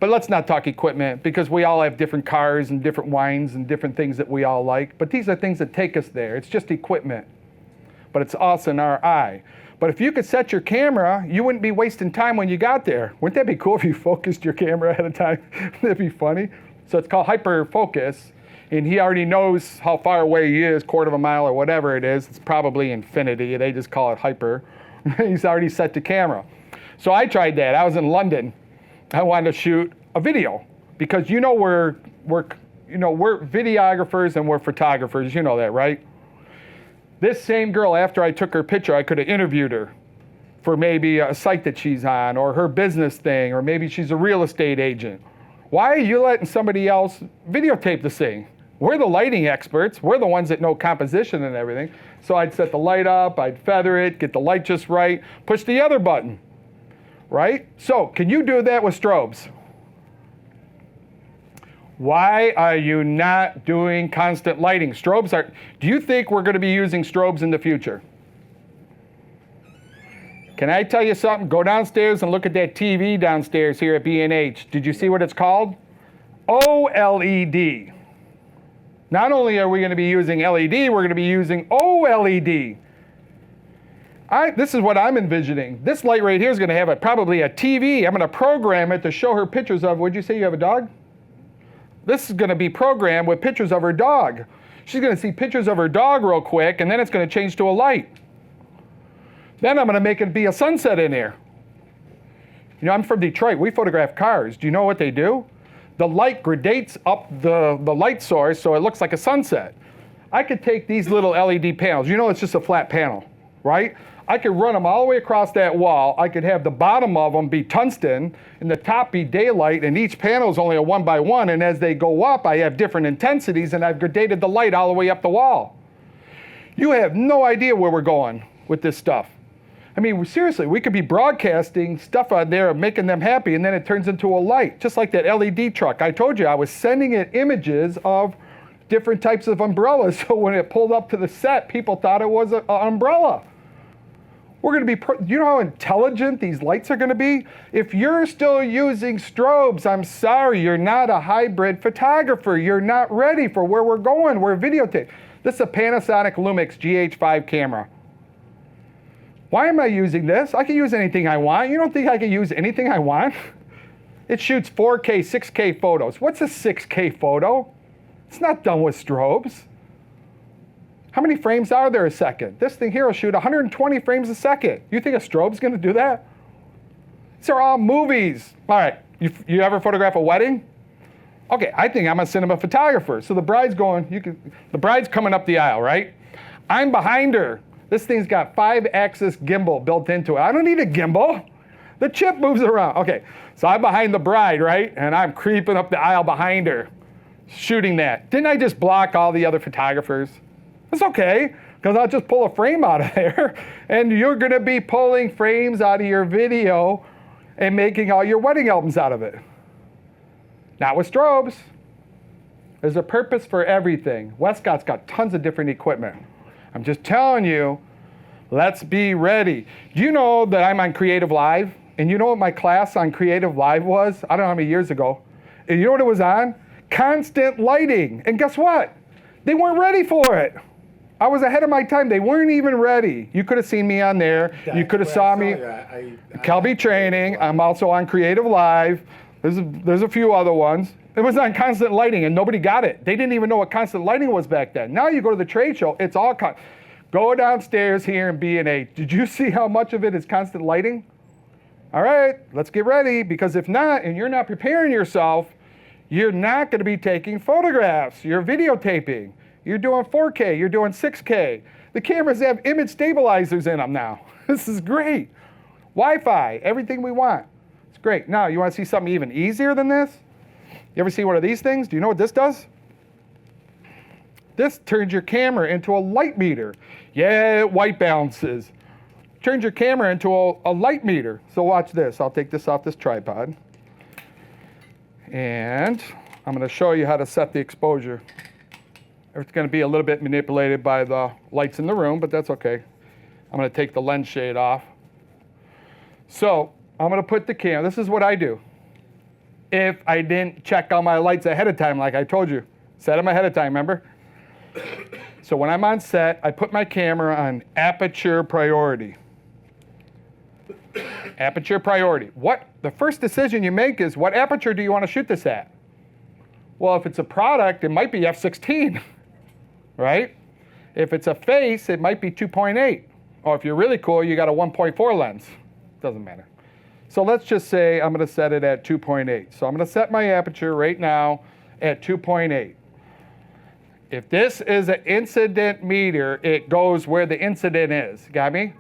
But let's not talk equipment because we all have different cars and different wines and different things that we all like. But these are things that take us there. It's just equipment. But it's us in our eye. But if you could set your camera, you wouldn't be wasting time when you got there. Wouldn't that be cool if you focused your camera ahead of time? Wouldn't that be funny? So it's called hyper focus. And he already knows how far away he is, quarter of a mile or whatever it is. It's probably infinity. They just call it hyper. He's already set the camera. So I tried that. I was in London. I wanted to shoot a video because we're videographers and we're photographers. You know that, right? This same girl, after I took her picture, I could have interviewed her for maybe a site that she's on or her business thing, or maybe she's a real estate agent. Why are you letting somebody else videotape this thing? We're the lighting experts. We're the ones that know composition and everything. So I'd set the light up, I'd feather it, get the light just right, push the other button. Right? So, can you do that with strobes? Why are you not doing constant lighting? Do you think we're going to be using strobes in the future? Can I tell you something? Go downstairs and look at that TV downstairs here at B&H. Did you see what it's called? OLED. Not only are we going to be using LED, we're going to be using OLED. This is what I'm envisioning. This light right here is going to have probably a TV. I'm going to program it to show her pictures of, would you say you have a dog? This is going to be programmed with pictures of her dog. She's going to see pictures of her dog real quick, and then it's going to change to a light. Then I'm going to make it be a sunset in there. You know, I'm from Detroit. We photograph cars. Do you know what they do? The light gradates up the light source so it looks like a sunset. I could take these little LED panels. You know, it's just a flat panel, right? I could run them all the way across that wall. I could have the bottom of them be tungsten and the top be daylight, and each panel is only a 1x1, and as they go up, I have different intensities, and I've gradated the light all the way up the wall. You have no idea where we're going with this stuff. I mean, seriously, we could be broadcasting stuff out there, making them happy, and then it turns into a light, just like that LED truck. I told you I was sending it images of different types of umbrellas, so when it pulled up to the set, people thought it was an umbrella. We're going to be, you know how intelligent these lights are going to be? If you're still using strobes, I'm sorry, you're not a hybrid photographer. You're not ready for where we're going. We're videotape. This is a Panasonic Lumix GH5 camera. Why am I using this? I can use anything I want. You don't think I can use anything I want? It shoots 4K, 6K photos. What's a 6K photo? It's not done with strobes. How many frames are there a second? This thing here will shoot 120 frames a second. You think a strobe's going to do that? These are all movies. All right, you ever photograph a wedding? Okay, I think I'm a cinema photographer. So the bride's the bride's coming up the aisle, right? I'm behind her. This thing's got 5-axis gimbal built into it. I don't need a gimbal. The chip moves around. Okay, so I'm behind the bride, right? And I'm creeping up the aisle behind her, shooting that. Didn't I just block all the other photographers? It's okay, because I'll just pull a frame out of there, and you're going to be pulling frames out of your video and making all your wedding albums out of it. Not with strobes. There's a purpose for everything. Westcott's got tons of different equipment. I'm just telling you, let's be ready. Do you know that I'm on Creative Live? And you know what my class on Creative Live was? I don't know how many years ago. And you know what it was on? Constant lighting. And guess what? They weren't ready for it. I was ahead of my time. They weren't even ready. You could have seen me on there. You could have saw me. Kelby Training. I'm also on Creative Live. There's a few other ones. It was on constant lighting, and nobody got it. They didn't even know what constant lighting was back then. Now you go to the trade show, it's all go downstairs here in B&A. Did you see how much of it is constant lighting? All right, let's get ready, because if not, and you're not preparing yourself, you're not going to be taking photographs. You're videotaping. You're doing 4K. You're doing 6K. The cameras have image stabilizers in them now. This is great. Wi-Fi, everything we want. It's great. Now, you want to see something even easier than this? You ever see one of these things? Do you know what this does? This turns your camera into a light meter. Yeah, it white balances. Turns your camera into a light meter. So watch this. I'll take this off this tripod. And I'm going to show you how to set the exposure. It's going to be a little bit manipulated by the lights in the room, but that's okay. I'm going to take the lens shade off. So I'm going to put the camera. This is what I do. If I didn't check on my lights ahead of time, like I told you. Set them ahead of time, remember? So when I'm on set, I put my camera on aperture priority. Aperture priority. The first decision you make is, what aperture do you want to shoot this at? Well, if it's a product, it might be f16, right? If it's a face, it might be 2.8. Or if you're really cool, you got a 1.4 lens. Doesn't matter. So let's just say I'm going to set it at 2.8. So I'm going to set my aperture right now at 2.8. If this is an incident meter, it goes where the incident is. Got me?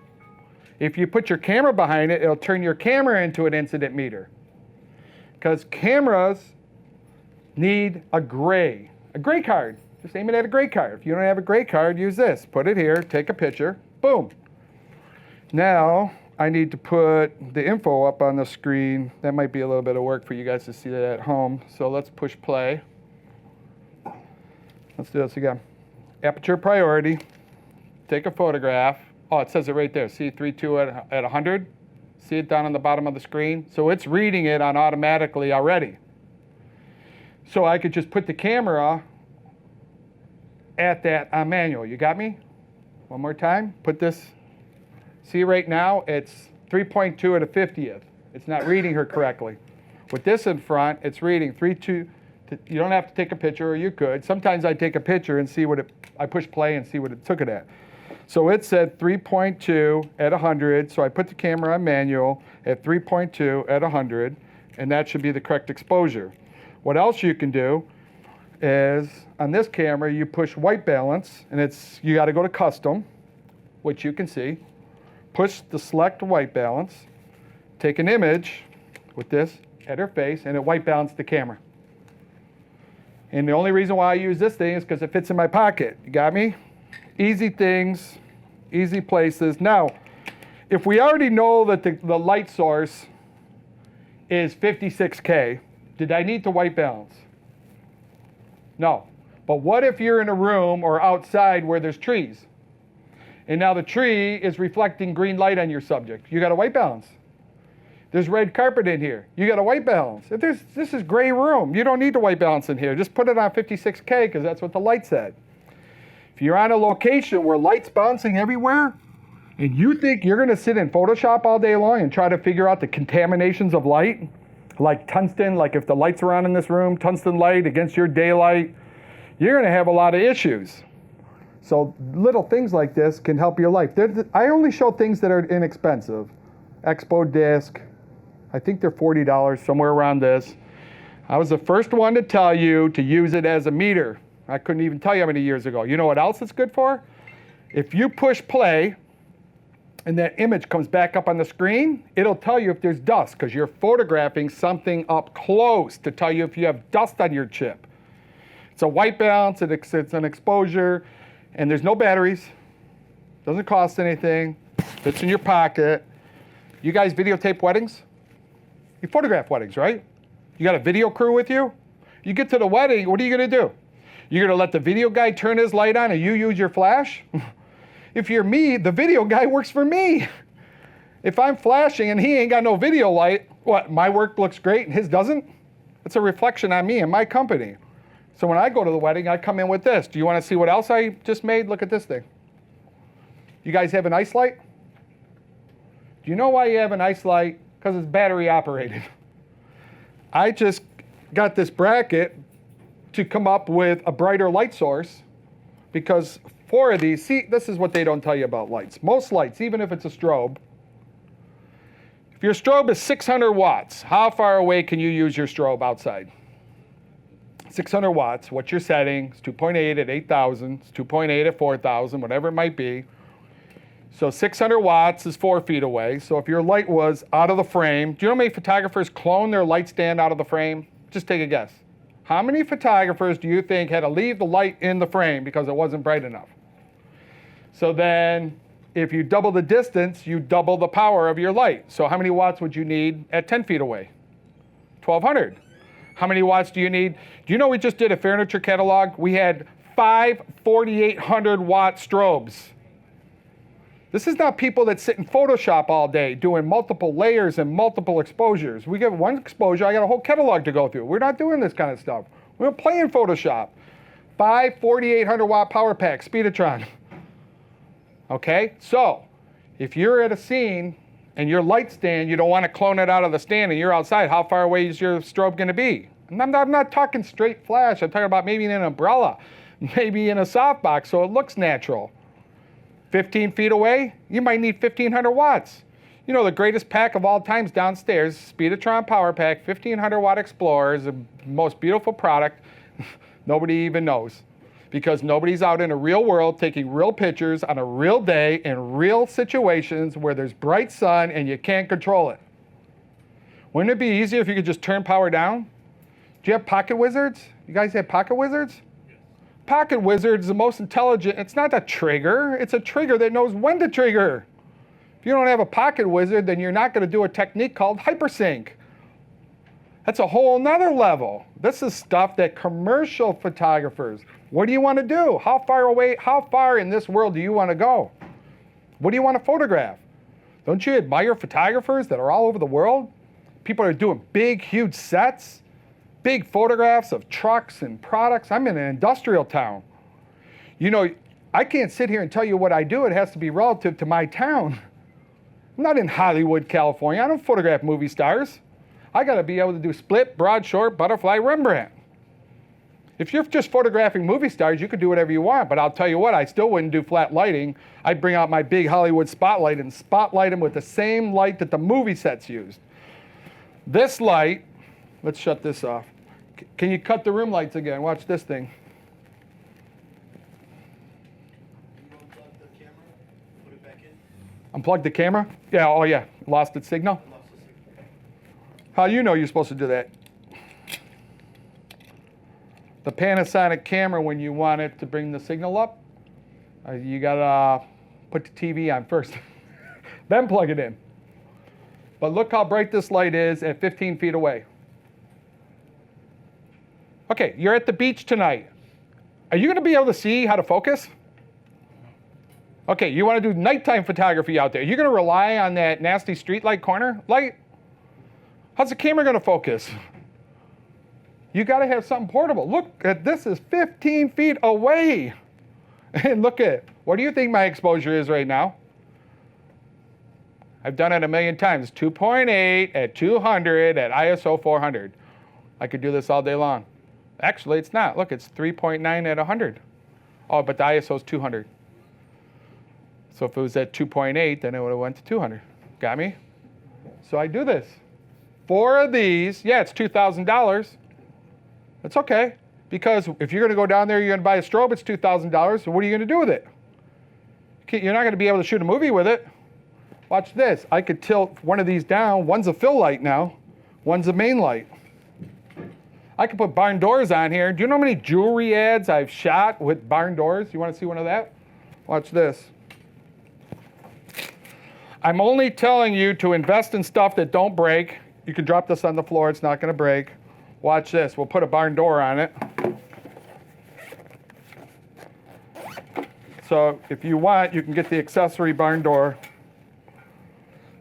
If you put your camera behind it, it'll turn your camera into an incident meter. Because cameras need a gray card. Just aim it at a gray card. If you don't have a gray card, use this. Put it here, take a picture, boom. Now, I need to put the info up on the screen. That might be a little bit of work for you guys to see that at home. So let's push play. Let's do this again. Aperture priority. Take a photograph. Oh, it says it right there. See 3.2 at 100? See it down on the bottom of the screen? So it's reading it on automatically already. So I could just put the camera at that on manual. You got me? One more time. Put this. See right now, it's 3.2 at a 50th. It's not reading her correctly. With this in front, it's reading 3.2. You don't have to take a picture, or you could. Sometimes I take a picture and see I push play and see what it took it at. So it said 3.2 at 100, so I put the camera on manual at 3.2 at 100, and that should be the correct exposure. What else you can do is, on this camera, you push white balance, and you got to go to custom, which you can see. Push the select white balance, take an image with this at her face, and it white balanced the camera. And the only reason why I use this thing is because it fits in my pocket. You got me? Easy things, easy places. Now, if we already know that the light source is 56K, did I need to white balance? No. But what if you're in a room or outside where there's trees? And now the tree is reflecting green light on your subject. You got to white balance. There's red carpet in here. You got to white balance. This is gray room. You don't need to white balance in here. Just put it on 56K because that's what the light said. If you're on a location where light's bouncing everywhere, and you think you're going to sit in Photoshop all day long and try to figure out the contaminations of light, like tungsten, like if the lights are on in this room, tungsten light against your daylight, you're going to have a lot of issues. So little things like this can help your life. I only show things that are inexpensive. Expo disc, I think they're $40, somewhere around this. I was the first one to tell you to use it as a meter. I couldn't even tell you how many years ago. You know what else it's good for? If you push play and that image comes back up on the screen, it'll tell you if there's dust because you're photographing something up close to tell you if you have dust on your chip. It's a white balance, it's an exposure, and there's no batteries. Doesn't cost anything. Fits in your pocket. You guys videotape weddings? You photograph weddings, right? You got a video crew with you? You get to the wedding, what are you going to do? You're going to let the video guy turn his light on and you use your flash? If you're me, the video guy works for me. If I'm flashing and he ain't got no video light, what, my work looks great and his doesn't? It's a reflection on me and my company. So when I go to the wedding, I come in with this. Do you want to see what else I just made? Look at this thing. You guys have an ice light? Do you know why you have an ice light? Because it's battery operated. I just got this bracket to come up with a brighter light source because 4 of these, see, this is what they don't tell you about lights. Most lights, even if it's a strobe, if your strobe is 600 watts, how far away can you use your strobe outside? 600 watts, what's your setting? It's 2.8 at 8,000, it's 2.8 at 4,000, whatever it might be. So 600 watts is 4 feet away. So if your light was out of the frame, do you know how many photographers clone their light stand out of the frame? Just take a guess. How many photographers do you think had to leave the light in the frame because it wasn't bright enough? So then if you double the distance, you double the power of your light. So how many watts would you need at 10 feet away? 1,200. How many watts do you need? Do you know we just did a furniture catalog? We had 5 4,800 watt strobes. This is not people that sit in Photoshop all day doing multiple layers and multiple exposures. We get one exposure, I got a whole catalog to go through. We're not doing this kind of stuff. We're playing Photoshop. 5 4,800 watt power packs, Speedotron. Okay, so if you're at a scene and your light stand, you don't want to clone it out of the stand and you're outside, how far away is your strobe going to be? And I'm not talking straight flash. I'm talking about maybe in an umbrella, maybe in a softbox so it looks natural. 15 feet away, you might need 1,500 watts. You know, the greatest pack of all times downstairs, Speedotron Power Pack, 1,500 watt Explorer is the most beautiful product. Nobody even knows. Because nobody's out in a real world taking real pictures on a real day in real situations where there's bright sun and you can't control it. Wouldn't it be easier if you could just turn power down? Do you have pocket wizards? You guys have pocket wizards? Pocket wizard is the most intelligent. It's not a trigger. It's a trigger that knows when to trigger. If you don't have a pocket wizard, then you're not going to do a technique called hypersync. That's a whole nother level. This is stuff that commercial photographers, what do you want to do? How far in this world do you want to go? What do you want to photograph? Don't you admire photographers that are all over the world? People are doing big, huge sets. Big photographs of trucks and products. I'm in an industrial town. You know, I can't sit here and tell you what I do. It has to be relative to my town. I'm not in Hollywood, California. I don't photograph movie stars. I got to be able to do split, broad, short, butterfly, Rembrandt. If you're just photographing movie stars, you could do whatever you want. But I'll tell you what, I still wouldn't do flat lighting. I'd bring out my big Hollywood spotlight and spotlight them with the same light that the movie sets used. This light, let's shut this off. Can you cut the room lights again? Watch this thing. Unplug the camera, put it back in. Unplug the camera? Yeah, oh yeah, lost its signal? Lost the signal. How do you know you're supposed to do that? The Panasonic camera, when you want it to bring the signal up, you gotta put the TV on first, then plug it in. But look how bright this light is at 15 feet away. Okay, you're at the beach tonight. Are you going to be able to see how to focus? Okay, you want to do nighttime photography out there. You're going to rely on that nasty streetlight corner light? How's the camera going to focus? You got to have something portable. Look at this, is 15 feet away. And look at, what do you think my exposure is right now? I've done it a million times. 2.8 at 200 at ISO 400. I could do this all day long. Actually, it's not. Look, it's 3.9 at 100. Oh, but the ISO is 200. So if it was at 2.8, then it would have went to 200. Got me? So I do this. 4 of these, yeah, it's $2,000. That's okay. Because if you're going to go down there, you're going to buy a strobe, it's $2,000. So what are you going to do with it? You're not going to be able to shoot a movie with it. Watch this. I could tilt one of these down. One's a fill light now. One's a main light. I could put barn doors on here. Do you know how many jewelry ads I've shot with barn doors? You want to see one of that? Watch this. I'm only telling you to invest in stuff that don't break. You can drop this on the floor. It's not going to break. Watch this. We'll put a barn door on it. So if you want, you can get the accessory barn door.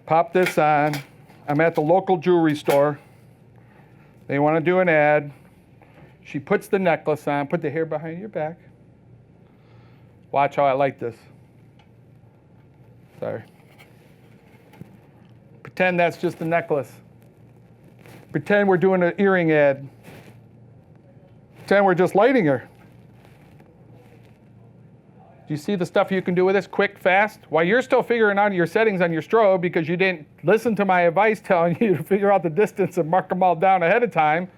Pop this on. I'm at the local jewelry store. They want to do an ad. She puts the necklace on. Put the hair behind your back. Watch how I light this. Sorry. Pretend that's just a necklace. Pretend we're doing an earring ad. Pretend we're just lighting her. Do you see the stuff you can do with this quick, fast? While you're still figuring out your settings on your strobe because you didn't listen to my advice telling you to figure out the distance and mark them all down ahead of time.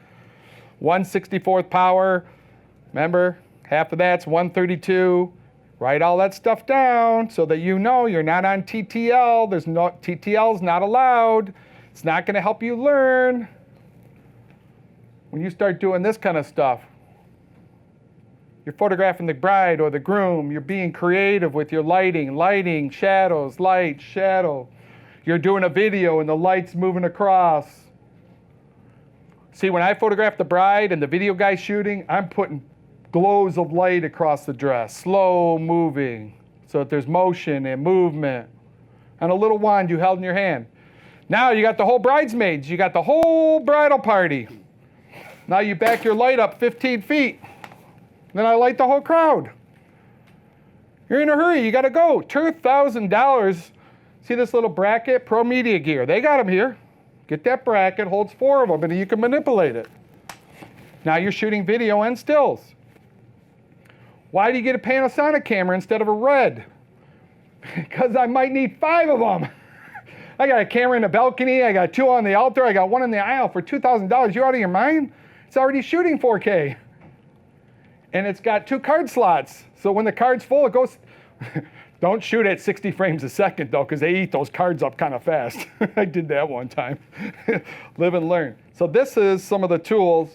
1/64th power. Remember, half of that's 132. Write all that stuff down so that you know you're not on TTL. TTL is not allowed. It's not going to help you learn. When you start doing this kind of stuff, you're photographing the bride or the groom. You're being creative with your lighting, shadows, light, shadow. You're doing a video and the light's moving across. See, when I photograph the bride and the video guy's shooting, I'm putting glows of light across the dress, slow moving, so that there's motion and movement. And a little wand you held in your hand. Now you got the whole bridesmaids. You got the whole bridal party. Now you back your light up 15 feet. Then I light the whole crowd. You're in a hurry. You got to go. $2,000. See this little bracket? Pro Media Gear. They got them here. Get that bracket. Holds 4 of them, and you can manipulate it. Now you're shooting video and stills. Why do you get a Panasonic camera instead of a Red? Because I might need 5 of them. I got a camera in the balcony. I got 2 on the altar. I got 1 in the aisle for $2,000. You out of your mind? It's already shooting 4K. And it's got 2 card slots. So when the card's full, it goes. Don't shoot at 60 frames a second, though, because they eat those cards up kind of fast. I did that one time. Live and learn. So this is some of the tools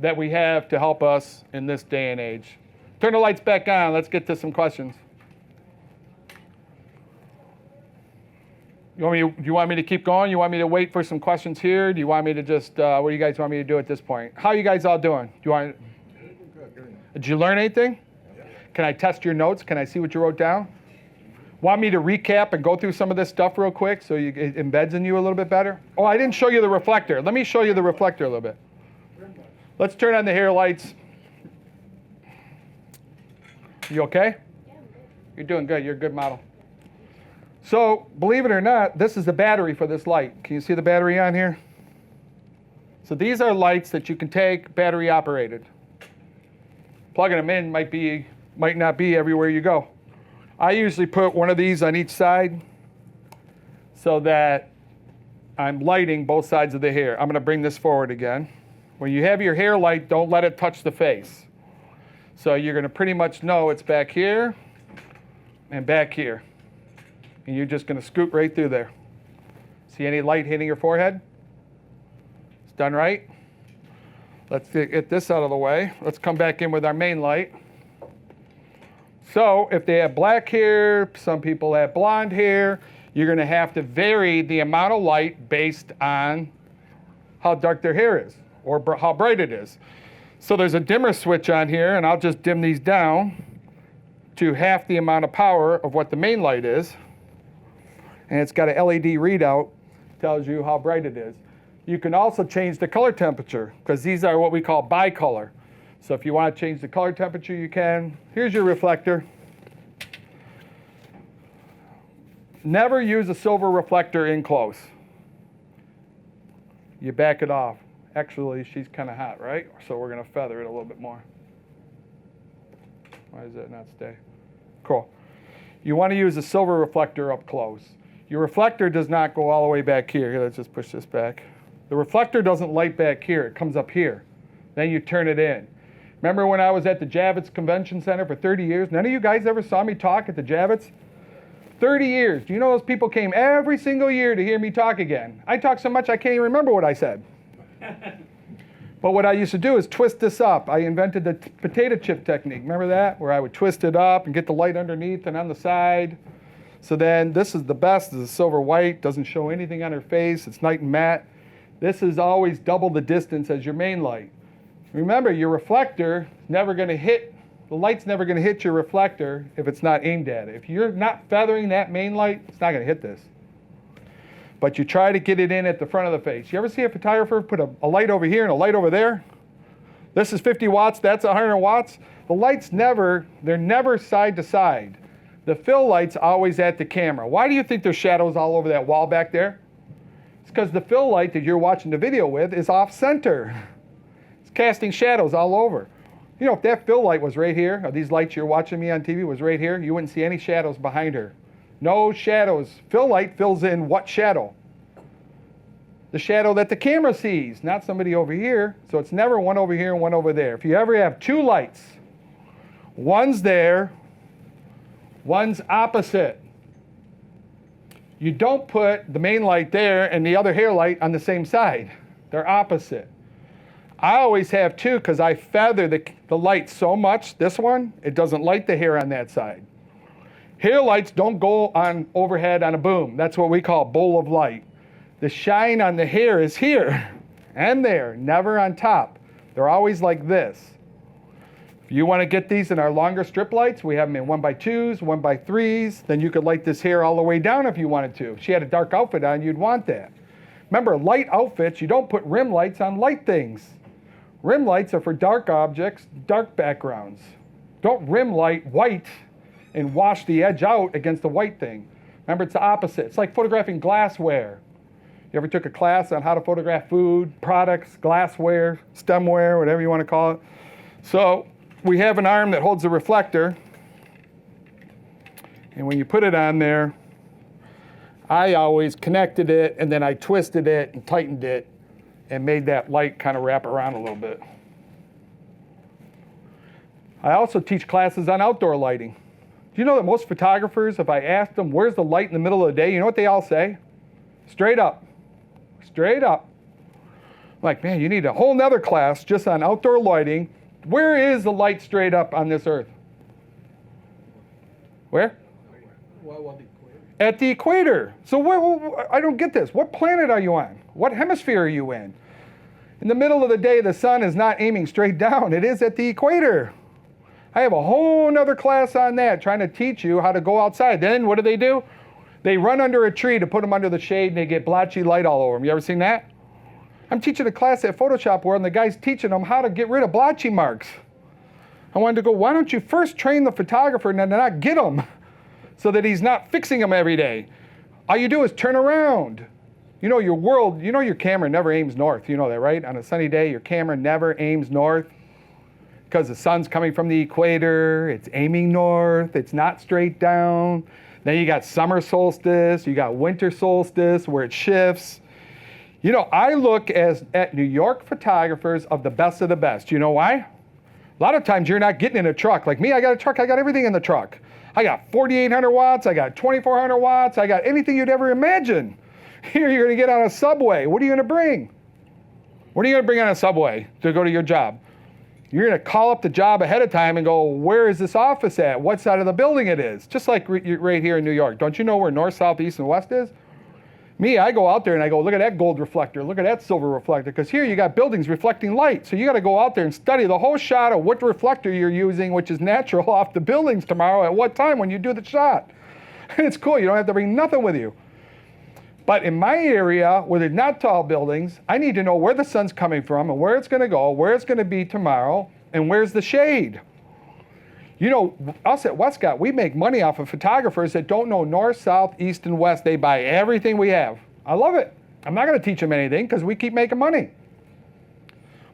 that we have to help us in this day and age. Turn the lights back on. Let's get to some questions. Do you want me to keep going? You want me to wait for some questions here? Do you want me to just, what do you guys want me to do at this point? How are you guys all doing? Do you want? Did you learn anything? Can I test your notes? Can I see what you wrote down? Want me to recap and go through some of this stuff real quick so it embeds in you a little bit better? Oh, I didn't show you the reflector. Let me show you the reflector a little bit. Let's turn on the hair lights. You okay? Yeah, I'm good. You're doing good. You're a good model. So, believe it or not, this is the battery for this light. Can you see the battery on here? So these are lights that you can take battery operated. Plugging them in might not be everywhere you go. I usually put one of these on each side so that I'm lighting both sides of the hair. I'm going to bring this forward again. When you have your hair light, don't let it touch the face. So you're going to pretty much know it's back here and back here. And you're just going to scoot right through there. See any light hitting your forehead? It's done right. Let's get this out of the way. Let's come back in with our main light. So if they have black hair, some people have blonde hair, you're going to have to vary the amount of light based on how dark their hair is or how bright it is. So there's a dimmer switch on here, and I'll just dim these down to half the amount of power of what the main light is. And it's got an LED readout, tells you how bright it is. You can also change the color temperature because these are what we call bicolor. So if you want to change the color temperature, you can. Here's your reflector. Never use a silver reflector in close. You back it off. Actually, she's kind of hot, right? So we're going to feather it a little bit more. Why does that not stay? Cool. You want to use a silver reflector up close. Your reflector does not go all the way back here. Here, let's just push this back. The reflector doesn't light back here. It comes up here. Then you turn it in. Remember when I was at the Javits Convention Center for 30 years? None of you guys ever saw me talk at the Javits? 30 years. Do you know those people came every single year to hear me talk again? I talk so much I can't even remember what I said. But what I used to do is twist this up. I invented the potato chip technique. Remember that? Where I would twist it up and get the light underneath and on the side. So then this is the best. This is silver white. Doesn't show anything on her face. It's nice and matte. This is always double the distance as your main light. Remember, your reflector is never going to hit the light's never going to hit your reflector if it's not aimed at it. If you're not feathering that main light, it's not going to hit this. But you try to get it in at the front of the face. You ever see a photographer put a light over here and a light over there? This is 50 watts, that's 100 watts. The lights they're never side to side. The fill light's always at the camera. Why do you think there's shadows all over that wall back there? It's because the fill light that you're watching the video with is off center. It's casting shadows all over. You know, if that fill light was right here, or these lights you're watching me on TV was right here, you wouldn't see any shadows behind her. No shadows. Fill light fills in what shadow? The shadow that the camera sees, not somebody over here. So it's never one over here and one over there. If you ever have two lights, one's there, one's opposite. You don't put the main light there and the other hair light on the same side. They're opposite. I always have two because I feather the light so much, this one, it doesn't light the hair on that side. Hair lights don't go on overhead on a boom. That's what we call a bowl of light. The shine on the hair is here and there, never on top. They're always like this. If you want to get these in our longer strip lights, we have them in 1x2s, 1x3s. Then you could light this hair all the way down if you wanted to. If she had a dark outfit on, you'd want that. Remember, light outfits, you don't put rim lights on light things. Rim lights are for dark objects, dark backgrounds. Don't rim light white and wash the edge out against the white thing. Remember, it's the opposite. It's like photographing glassware. You ever took a class on how to photograph food, products, glassware, stemware, whatever you want to call it? So we have an arm that holds the reflector. And when you put it on there, I always connected it and then I twisted it and tightened it and made that light kind of wrap around a little bit. I also teach classes on outdoor lighting. Do you know that most photographers, if I ask them, where's the light in the middle of the day, you know what they all say? Straight up. Straight up. I'm like, man, you need a whole nother class just on outdoor lighting. Where is the light straight up on this earth? Where? At the equator. So I don't get this. What planet are you on? What hemisphere are you in? In the middle of the day, the sun is not aiming straight down. It is at the equator. I have a whole nother class on that, trying to teach you how to go outside. Then what do? They run under a tree to put them under the shade and they get blotchy light all over them. You ever seen that? I'm teaching a class at Photoshop World and the guy's teaching them how to get rid of blotchy marks. I wanted to go, why don't you first train the photographer and then not get them so that he's not fixing them every day? All you do is turn around. You know your camera never aims north. You know that, right? On a sunny day, your camera never aims north because the sun's coming from the equator. It's aiming north. It's not straight down. Then you got summer solstice. You got winter solstice where it shifts. You know, I look at New York photographers of the best. You know why? A lot of times you're not getting in a truck. Like me, I got a truck. I got everything in the truck. I got 4,800 watts. I got 2,400 watts. I got anything you'd ever imagine. Here you're going to get on a subway. What are you going to bring? What are you going to bring on a subway to go to your job? You're going to call up the job ahead of time and go, where is this office at? What side of the building it is? Just like right here in New York. Don't you know where north, south, east, and west is? Me, I go out there and I go, look at that gold reflector. Look at that silver reflector. Because here you got buildings reflecting light. So you got to go out there and study the whole shot of what reflector you're using, which is natural, off the buildings tomorrow at what time when you do the shot. And it's cool. You don't have to bring nothing with you. But in my area, where there's not tall buildings, I need to know where the sun's coming from and where it's going to go, where it's going to be tomorrow, and where's the shade. You know, us at Westcott, we make money off of photographers that don't know north, south, east, and west. They buy everything we have. I love it. I'm not going to teach them anything because we keep making money.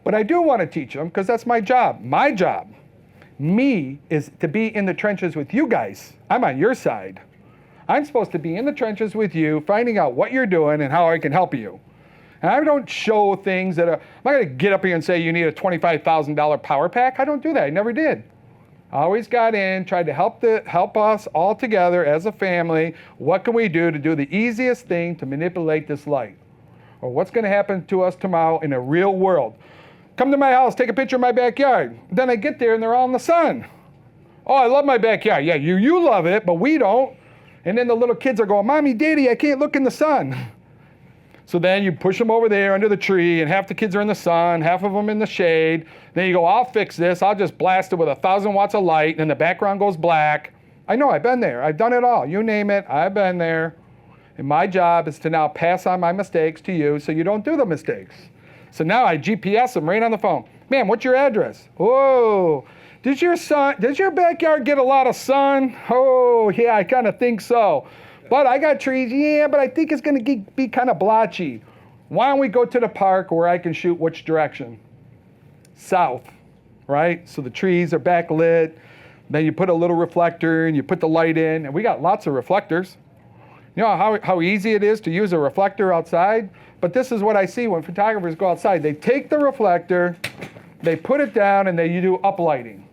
But I do want to teach them because that's my job. My job, me, is to be in the trenches with you guys. I'm on your side. I'm supposed to be in the trenches with you, finding out what you're doing and how I can help you. And I don't show things that are, I'm not going to get up here and say you need a $25,000 power pack. I don't do that. I never did. I always got in, tried to help us all together as a family. What can we do to do the easiest thing to manipulate this light? Or what's going to happen to us tomorrow in a real world? Come to my house, take a picture of my backyard. Then I get there and they're all in the sun. Oh, I love my backyard. Yeah, you love it, but we don't. And then the little kids are going, Mommy, Daddy, I can't look in the sun. So then you push them over there under the tree, and half the kids are in the sun, half of them in the shade. Then you go, I'll fix this. I'll just blast it with 1,000 watts of light, and then the background goes black. I know, I've been there. I've done it all. You name it, I've been there. And my job is to now pass on my mistakes to you so you don't do the mistakes. So now I GPS them right on the phone. Ma'am, what's your address? Oh, does your backyard get a lot of sun? Oh, yeah, I kind of think so. But I got trees, yeah, but I think it's going to be kind of blotchy. Why don't we go to the park where I can shoot which direction? South, right? So the trees are backlit. Then you put a little reflector and you put the light in, and we got lots of reflectors. You know how easy it is to use a reflector outside? But this is what I see when photographers go outside. They take the reflector, they put it down, and they do uplighting.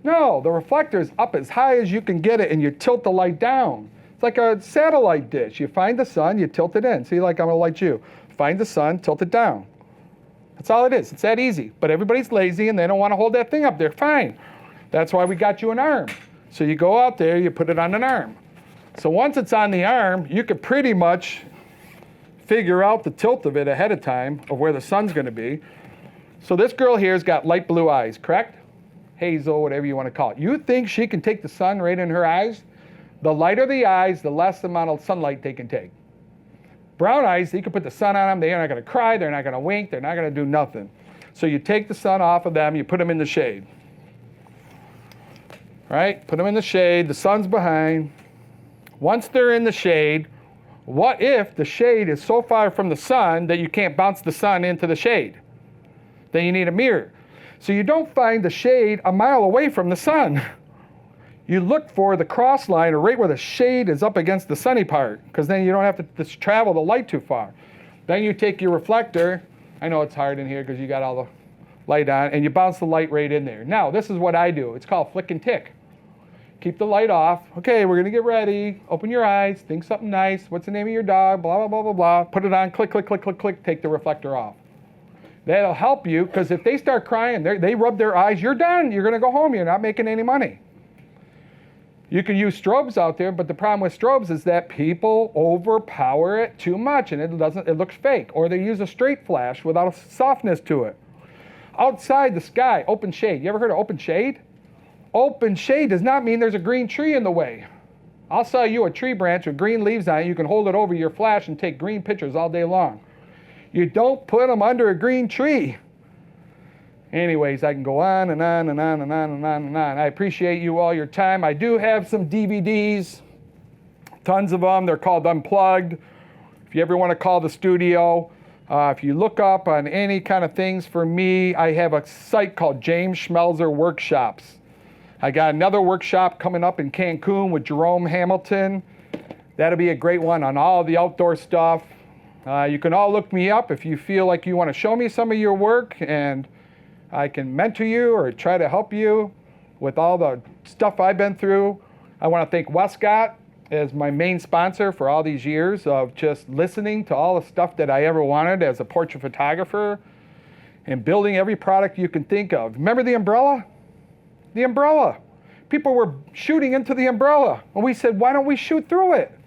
No, the reflector is up as high as you can get it, and you tilt the light down. It's like a satellite dish. You find the sun, you tilt it in. See, like I'm gonna light you. Find the sun, tilt it down. That's all it is. It's that easy. But everybody's lazy and they don't want to hold that thing up there. Fine. That's why we got you an arm. So you go out there, you put it on an arm. So once it's on the arm, you could pretty much figure out the tilt of it ahead of time of where the sun's gonna be. So this girl here's got light blue eyes, correct? Hazel, whatever you want to call it. You think she can take the sun right in her eyes? The lighter the eyes, the less amount of sunlight they can take. Brown eyes, you can put the sun on them, they're not going to cry, they're not going to wink, they're not going to do nothing. So you take the sun off of them, you put them in the shade. Right? Put them in the shade, the sun's behind. Once they're in the shade, what if the shade is so far from the sun that you can't bounce the sun into the shade? Then you need a mirror. So you don't find the shade a mile away from the sun. You look for the cross line or right where the shade is up against the sunny part, because then you don't have to travel the light too far. Then you take your reflector. I know it's hard in here because you got all the light on, and you bounce the light right in there. Now, this is what I do. It's called flick and tick. Keep the light off. Okay, we're going to get ready. Open your eyes. Think something nice. What's the name of your dog? Blah, blah, blah, blah, blah. Put it on. Click, click, click, click, click. Take the reflector off. That'll help you, because if they start crying, they rub their eyes, you're done. You're going to go home. You're not making any money. You can use strobes out there, but the problem with strobes is that people overpower it too much, and it looks fake. Or they use a straight flash without a softness to it. Outside the sky, open shade. You ever heard of open shade? Open shade does not mean there's a green tree in the way. I'll sell you a tree branch with green leaves on it. You can hold it over your flash and take green pictures all day long. You don't put them under a green tree. Anyways, I can go on and on and on and on and on and on. I appreciate you all your time. I do have some DVDs, tons of them. They're called Unplugged. If you ever want to call the studio, if you look up on any kind of things for me, I have a site called James Schmelzer Workshops. I got another workshop coming up in Cancun with Jerome Hamilton. That'll be a great one on all the outdoor stuff. You can all look me up if you feel like you want to show me some of your work, and I can mentor you or try to help you with all the stuff I've been through. I want to thank Westcott as my main sponsor for all these years of just listening to all the stuff that I ever wanted as a portrait photographer and building every product you can think of. Remember the umbrella? The umbrella. People were shooting into the umbrella, and we said, why don't we shoot through it?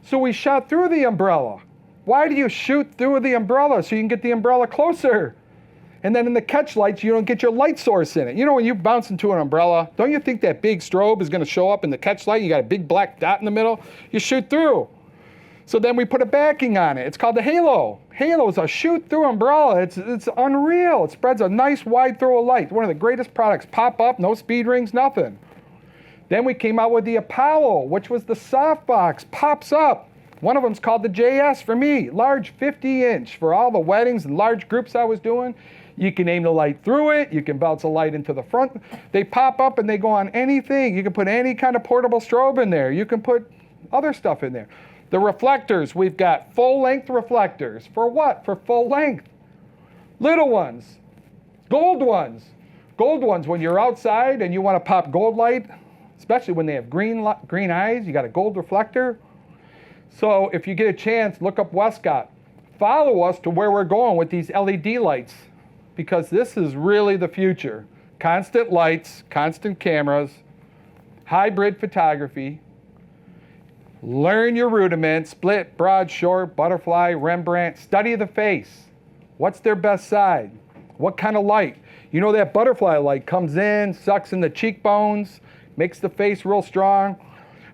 So we shot through the umbrella. Why do you shoot through the umbrella? So you can get the umbrella closer. And then in the catch lights, you don't get your light source in it. You know, when you bounce into an umbrella, don't you think that big strobe is going to show up in the catch light? You got a big black dot in the middle. You shoot through. So then we put a backing on it. It's called the halo. Halo is a shoot-through umbrella. It's unreal. It spreads a nice wide throw of light. One of the greatest products. Pop up, no speed rings, nothing. Then we came out with the Apollo, which was the softbox. Pops up. One of them's called the JS for me. Large 50-inch for all the weddings and large groups I was doing. You can aim the light through it. You can bounce a light into the front. They pop up and they go on anything. You can put any kind of portable strobe in there. You can put other stuff in there. The reflectors, we've got full-length reflectors. For what? For full length. Little ones. Gold ones. Gold ones, when you're outside and you want to pop gold light, especially when they have green eyes, you got a gold reflector. So if you get a chance, look up Westcott. Follow us to where we're going with these LED lights, because this is really the future. Constant lights, constant cameras, hybrid photography. Learn your rudiments, split, broad, short, butterfly, Rembrandt. Study the face. What's their best side? What kind of light? You know that butterfly light comes in, sucks in the cheekbones, makes the face real strong.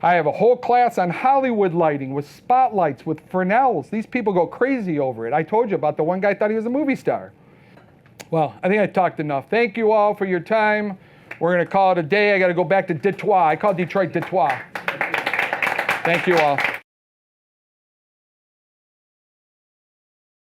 I have a whole class on Hollywood lighting with spotlights, with Fresnels. These people go crazy over it. I told you about the one guy thought he was a movie star. Well, I think I talked enough. Thank you all for your time. We're going to call it a day. I got to go back to Detroit. I call Detroit Detroit. Thank you all.